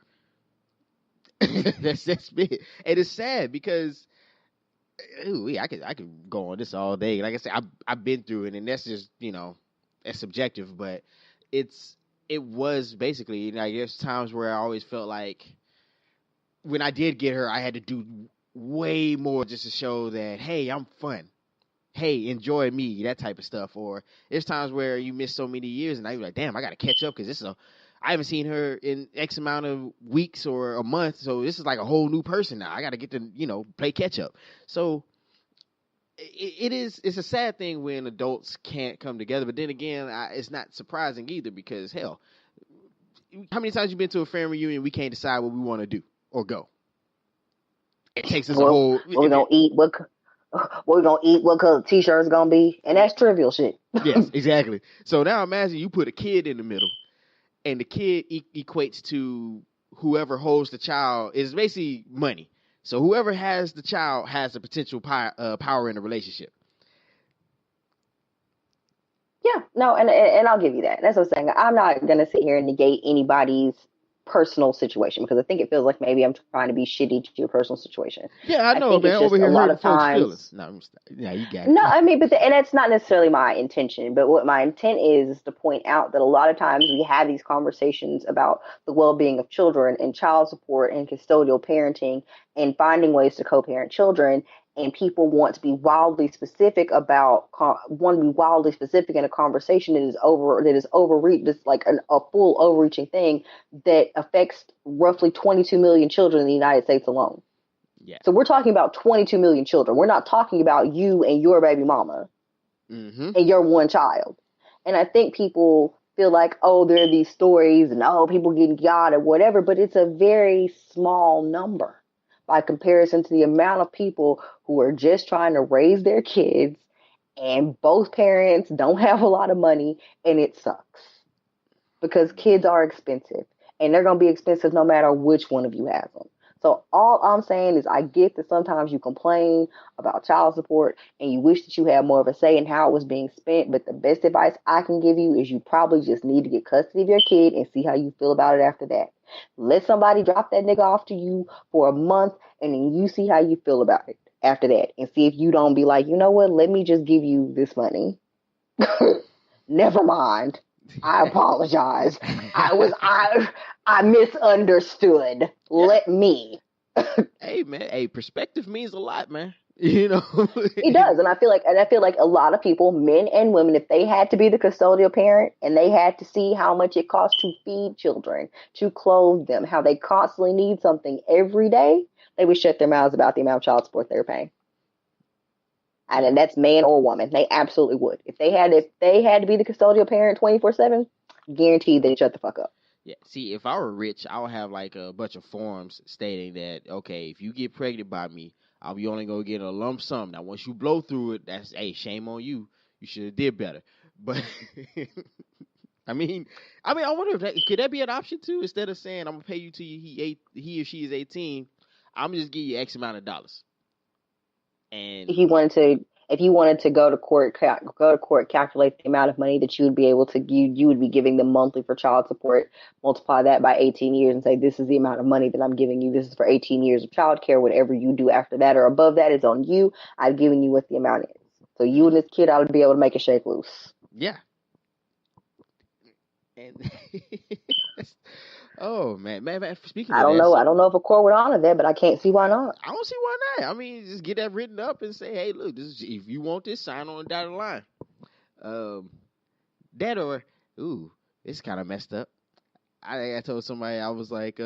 that's it, and it's sad because I could go on this all day. Like I said, I've been through it, and that's just that's subjective, but it was basically, I guess, times where I always felt like when I did get her, I had to do way more just to show that, hey, I'm fun. Hey, enjoy me, that type of stuff. Or there's times where you miss so many years, and you're like, damn, I got to catch up because I haven't seen her in X amount of weeks or a month, so this is like a whole new person now. I got to get to, play catch up. So it's a sad thing when adults can't come together, but then again, it's not surprising either because, hell, how many times you been to a family reunion we can't decide what we want to do or go? It takes us a whole... What we gonna eat? What we gonna eat? What color t-shirt's gonna be? And that's trivial shit. Yes, exactly. So now imagine you put a kid in the middle, and the kid equates to whoever holds the child is basically money. So whoever has the child has the potential power in the relationship. Yeah, no, and I'll give you that. That's what I'm saying. I'm not gonna sit here and negate anybody's personal situation because I think it feels like maybe I'm trying to be shitty to your personal situation. Yeah, I know, man. Over here hurting folks' feelings. No, you got it. No, I mean, and that's not necessarily my intention. But what my intent is to point out that a lot of times we have these conversations about the well-being of children and child support and custodial parenting and finding ways to co-parent children. And people want to be wildly specific in a conversation that is overreach, that's like a full overreaching thing that affects roughly 22 million children in the United States alone. Yeah. So we're talking about 22 million children. We're not talking about you and your baby mama and your one child. And I think people feel like, oh, there are these stories and people getting got or whatever, but it's a very small number by comparison to the amount of people who are just trying to raise their kids and both parents don't have a lot of money and it sucks because kids are expensive and they're going to be expensive no matter which one of you has them. So all I'm saying is I get that sometimes you complain about child support and you wish that you had more of a say in how it was being spent, but the best advice I can give you is you probably just need to get custody of your kid and see how you feel about it after that. Let somebody drop that nigga off to you for a month and then you see how you feel about it after that and see if you don't be like, you know what, let me just give you this money. Never mind. I apologize. I misunderstood. Yeah. Let me. Hey man, perspective means a lot, man. It does, and I feel like a lot of people, men and women, if they had to be the custodial parent and they had to see how much it costs to feed children, to clothe them, how they constantly need something every day, they would shut their mouths about the amount of child support they're paying. And that's man or woman. They absolutely would. If they had to be the custodial parent 24/7, guaranteed they'd shut the fuck up. Yeah. See, if I were rich, I would have like a bunch of forms stating that, okay, if you get pregnant by me, I'll be only gonna get a lump sum. Now, once you blow through it, that's shame on you. You should have did better. But I mean, I wonder if could that be an option too? Instead of saying I'm gonna pay you till he or she is 18, I'm just give you X amount of dollars. And If you wanted to go to court, calculate the amount of money that you would be able to you would be giving them monthly for child support, multiply that by 18 years and say, this is the amount of money that I'm giving you. This is for 18 years of child care. Whatever you do after that or above that is on you. I've given you what the amount is. So you and this kid, I would be able to make a shake loose. Yeah. And oh man. Speaking of I don't that, know. so I don't know if a court would honor that, but I can't see why not. I don't see why not. I mean, just get that written up and say, hey, look, this is, if you want this, sign on the dotted line. That or it's kind of messed up. I told somebody, I was like,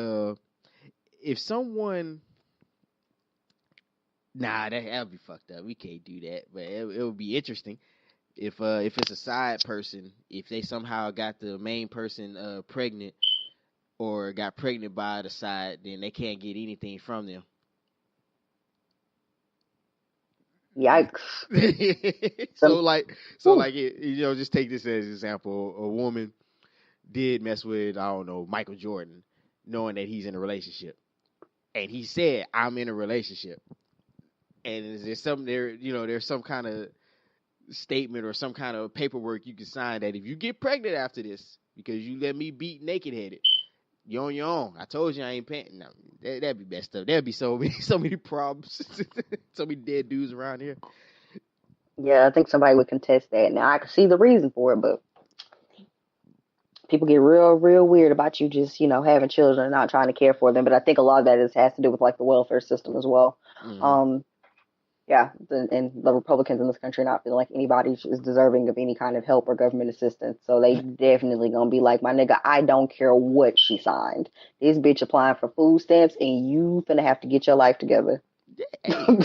if someone, that'd be fucked up. We can't do that, but it would be interesting if it's a side person, if they somehow got the main person pregnant or got pregnant by the side, then they can't get anything from them. Yikes. Just take this as an example. A woman did mess with, I don't know, Michael Jordan, knowing that he's in a relationship. And he said, I'm in a relationship. And is there something there, there's some kind of statement or some kind of paperwork you can sign that if you get pregnant after this, because you let me beat naked-headed, you're on your own. I told you I ain't paying. No, that'd be messed up. There'd be so many problems, so many dead dudes around here. Yeah, I think somebody would contest that. Now, I can see the reason for it, but people get real, real weird about you just, having children and not trying to care for them. But I think a lot of that has to do with like the welfare system as well. Mm-hmm. And the Republicans in this country not feeling like anybody is deserving of any kind of help or government assistance. So they definitely gonna be like, my nigga, I don't care what she signed. This bitch applying for food stamps and you finna have to get your life together. Hey.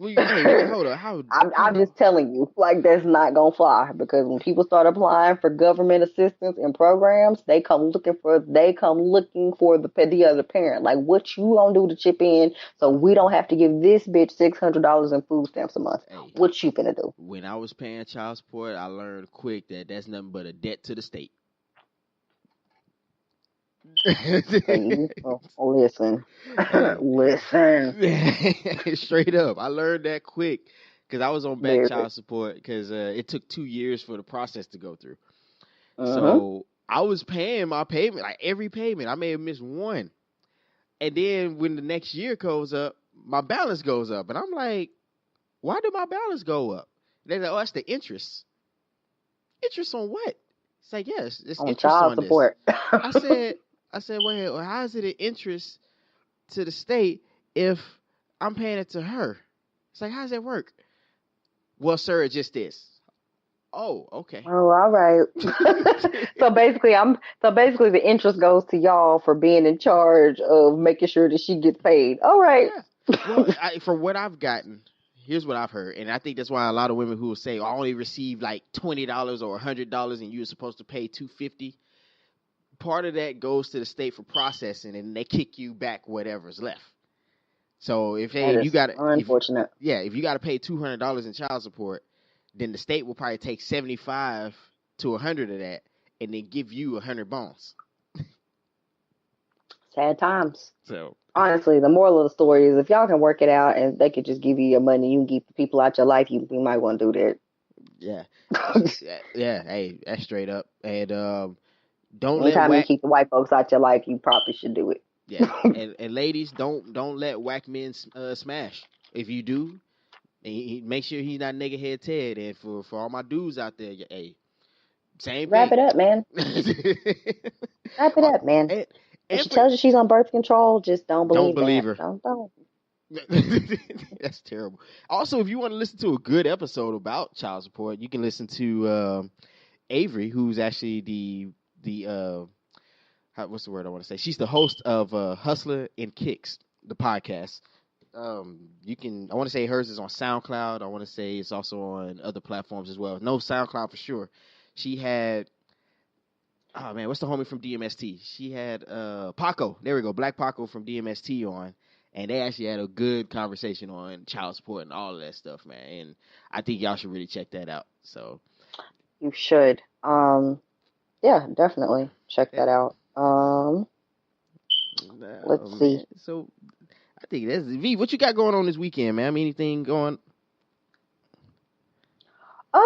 Hey, hold on. I'm just telling you, like, that's not gonna fly, because when people start applying for government assistance and programs, they come looking for the other parent. Like, what you gonna do to chip in so we don't have to give this bitch $600 in food stamps a month? Hey, what you finna do? When I was paying child support, I learned quick that that's nothing but a debt to the state. Listen. Straight up, I learned that quick because I was on back child support because it took 2 years for the process to go through. So I was paying my payment, like every payment. I may have missed one, and then when the next year goes up, my balance goes up, and I'm like, why did my balance go up? They're like, oh, that's the interest. Interest on what? It's like, yes, it's on interest child on support. I said, well, how is it an interest to the state if I'm paying it to her? It's like, how does that work? Well, sir, it's just this. Oh, okay. Oh, all right. So basically, the interest goes to y'all for being in charge of making sure that she gets paid. All right. Yeah. Well, from what I've gotten, here's what I've heard, and I think that's why a lot of women who will say, I only received like $20 or $100 and you're supposed to pay $250. Part of that goes to the state for processing, and they kick you back whatever's left. So if you got unfortunate, if you got to pay $200 in child support, then the state will probably take 75 to 100 of that, and then give you 100 bones. Sad times. So honestly, the moral of the story is if y'all can work it out and they could just give you your money, you can keep the people out your life. You might want to do that. Yeah, yeah. Hey, that's straight up. And don't anytime let you keep the white folks out your life, you probably should do it. Yeah, and ladies, don't let whack men smash. If you do, and make sure he's not nigga head Ted. And for all my dudes out there, hey, same Wrap thing. it up, man. Wrap it up, man. If she tells you she's on birth control, just don't believe her. Don't. That's terrible. Also, if you want to listen to a good episode about child support, you can listen to Avery, who's actually the what's the word I want to say? She's the host of Hustler and Kicks, the podcast. You can. I want to say hers is on SoundCloud. I want to say it's also on other platforms as well. No, SoundCloud for sure. She had. Oh man, what's the homie from DMST? She had Paco. There we go, Black Paco from DMST on, and they actually had a good conversation on child support and all of that stuff, man. And I think y'all should really check that out. So you should. Yeah, definitely check that out. Oh Let's see. man, so I think that's V. What you got going on this weekend, man? I mean, anything going? Um,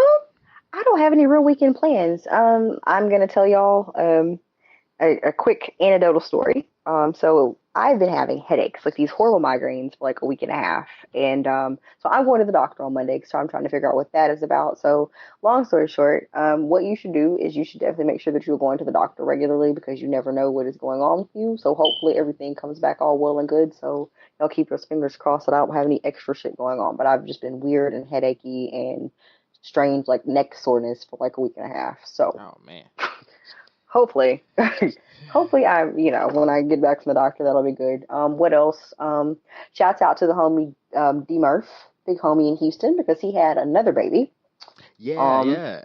I don't have any real weekend plans. I'm gonna tell y'all a quick anecdotal story. So I've been having headaches, like these horrible migraines, for like a week and a half, and so I'm going to the doctor on Monday. So I'm trying to figure out what that is about. So long story short, what you should do is you should definitely make sure that you're going to the doctor regularly because you never know what is going on with you. So hopefully everything comes back all well and good. So y'all keep your fingers crossed that I don't have any extra shit going on. But I've just been weird and headachy and strange, like neck soreness for like a week and a half. So Oh man. hopefully, hopefully when I get back from the doctor, that'll be good. What else? Shouts out to the homie, D Murph, big homie in Houston, because he had another baby. Yeah, Um, yeah.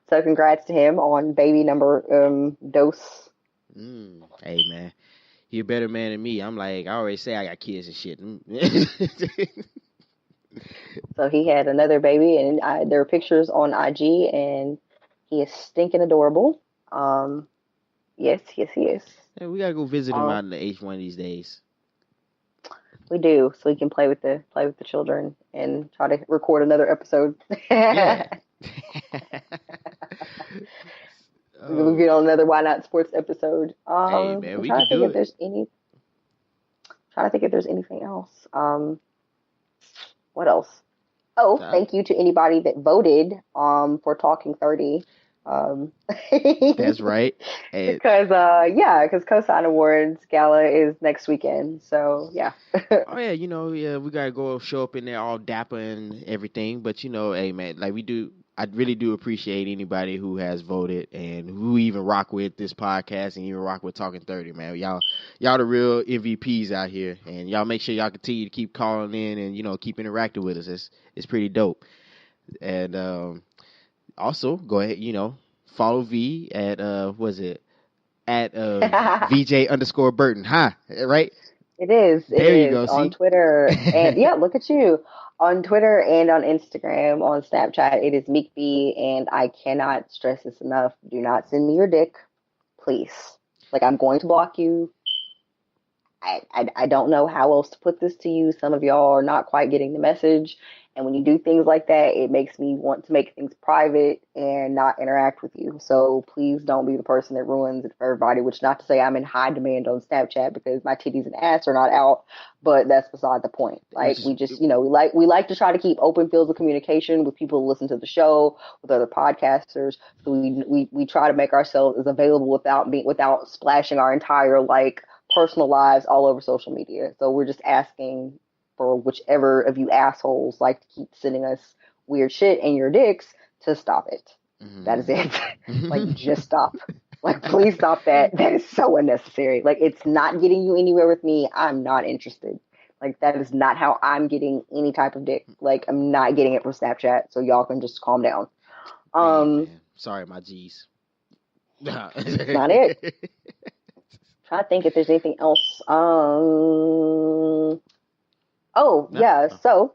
so congrats to him on baby number, dose. Hey man, you're a better man than me. I'm like, I always say I got kids and shit. So he had another baby, and there are pictures on IG, and he is stinking adorable. Um, yes, yes, yes. Yeah, we gotta go visit him Um, out in the H one of these days. we do, so we can play with the children and try to record another episode. Yeah. We'll Oh, get on another Why Not Sports episode. hey man, I'm we trying could to think do if it. there's anything else. What else? Oh, Uh, thank you to anybody that voted for Talking 30. Um, That's right. And because Cosign Awards Gala is next weekend. So yeah. oh yeah, yeah, we gotta go show up in there all dapper and everything. But hey man, like we do, I really do appreciate anybody who has voted and who even rock with this podcast and even rock with Talking 30, man. Y'all the real MVPs out here, and y'all make sure y'all continue to keep calling in and keep interacting with us. It's pretty dope. And also go ahead, follow V at was it at VJ_Burton, huh? Right? It is. It There you is go. on See. Twitter and yeah, look at you on Twitter and on Instagram, on Snapchat. It is Meek B, and I cannot stress this enough. Do not send me your dick, please. Like I'm going to block you. I don't know how else to put this to you. Some of y'all are not quite getting the message. And when you do things like that, it makes me want to make things private and not interact with you. So please don't be the person that ruins it for everybody, which not to say I'm in high demand on Snapchat because my titties and ass are not out, but that's beside the point. Which Like is we just, we like to try to keep open fields of communication with people who listen to the show, with other podcasters. So we try to make ourselves as available without splashing our entire personal lives all over social media. So we're just asking for whichever of you assholes like to keep sending us weird shit and your dicks to stop it. That is it. Like, just stop. Like, please stop that. That is so unnecessary. Like, it's not getting you anywhere with me. I'm not interested. Like, that is not how I'm getting any type of dick. Like, I'm not getting it from Snapchat. So y'all can just calm down. hey man, sorry, my G's. It's not it. Trying to think if there's anything else. Oh No. yeah, Oh. so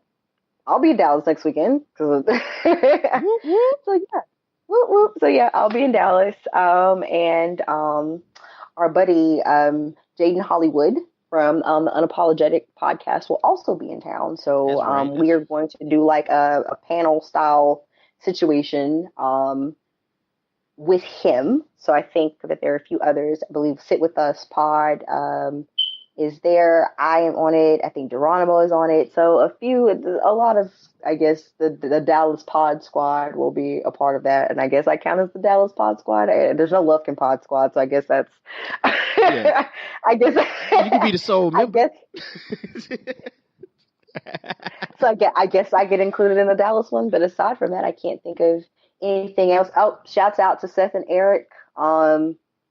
I'll be in Dallas next weekend. So Whoop, whoop. yeah, whoop, whoop. So yeah, I'll be in Dallas. And our buddy Jaden Hollywood from the Unapologetic podcast will also be in town. So That's right. we are going to do like a panel style situation with him. So I think that there are a few others. I believe Sit With Us Pod is there. I am on it. I think Geronimo is on it. So a lot of, I guess, the Dallas Pod Squad will be a part of that. And I guess I count as the Dallas Pod Squad. There's no Lufkin Pod Squad, so I guess that's. Yeah. I guess. You could be the sole I member. guess. So I guess I get included in the Dallas one, but aside from that, I can't think of anything else. Oh, shouts out to Seth and Eric,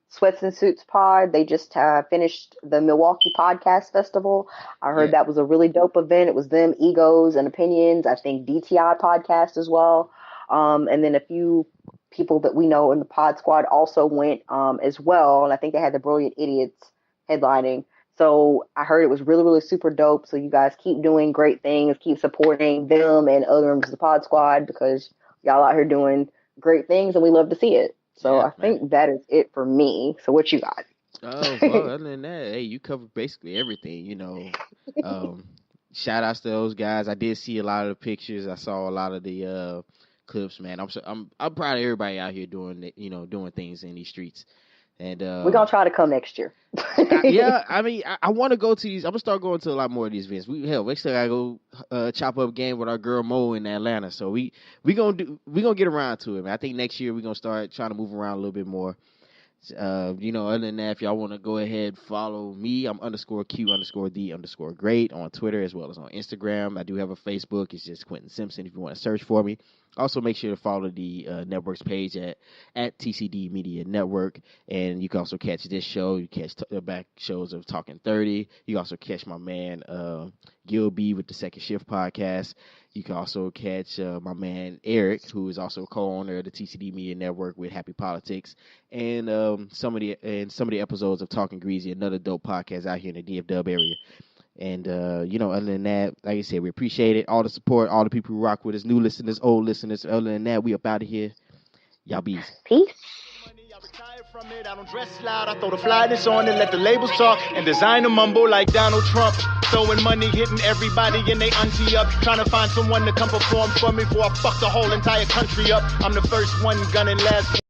Sweats and Suits Pod. They just finished the Milwaukee Podcast Festival. I heard Yeah. that was a really dope event. It was them, Egos and Opinions. I think DTI Podcast as well. And then a few people that we know in the Pod Squad also went as well. And I think they had the Brilliant Idiots headlining. So I heard it was really, really super dope. So you guys keep doing great things, keep supporting them and other members of the Pod Squad because y'all out here doing great things and we love to see it. So Yeah, I man. think that is it for me. So what you got? Oh, well, other than that, hey, you covered basically everything, Um, shout outs to those guys. I did see a lot of the pictures. I saw a lot of the clips, man. I'm proud of everybody out here doing it, doing things in these streets. And We're gonna try to come next year. yeah, I mean, I want to go to these. I'm gonna start going to a lot more of these events. We still gotta go chop up game with our girl Mo in Atlanta. So we gonna get around to it, man. I think next year we're gonna start trying to move around a little bit more. Other than that, if y'all want to go ahead, follow me. I'm _Q_the_great on Twitter as well as on Instagram. I do have a Facebook. It's just Quentin Simpson if you want to search for me. Also, make sure to follow the network's page at TCD Media Network. And you can also catch this show. You catch the back shows of Talking 30. You can also catch my man Gil B with the Second Shift podcast. You can also catch my man Eric, who is also co-owner of the TCD Media Network with Happy Politics, and some of the episodes of Talking Greasy, another dope podcast out here in the DFW area. And other than that, like I said, we appreciate it, all the support, all the people who rock with us, new listeners, old listeners. Other than that, we up out of here. Y'all be easy. Peace. From it, I don't dress loud, I throw the flyness on and let the labels talk and design a mumble like Donald Trump. Throwing money, hitting everybody and they auntie up. Trying to find someone to come perform for me before I fuck the whole entire country up. I'm the first one gunning last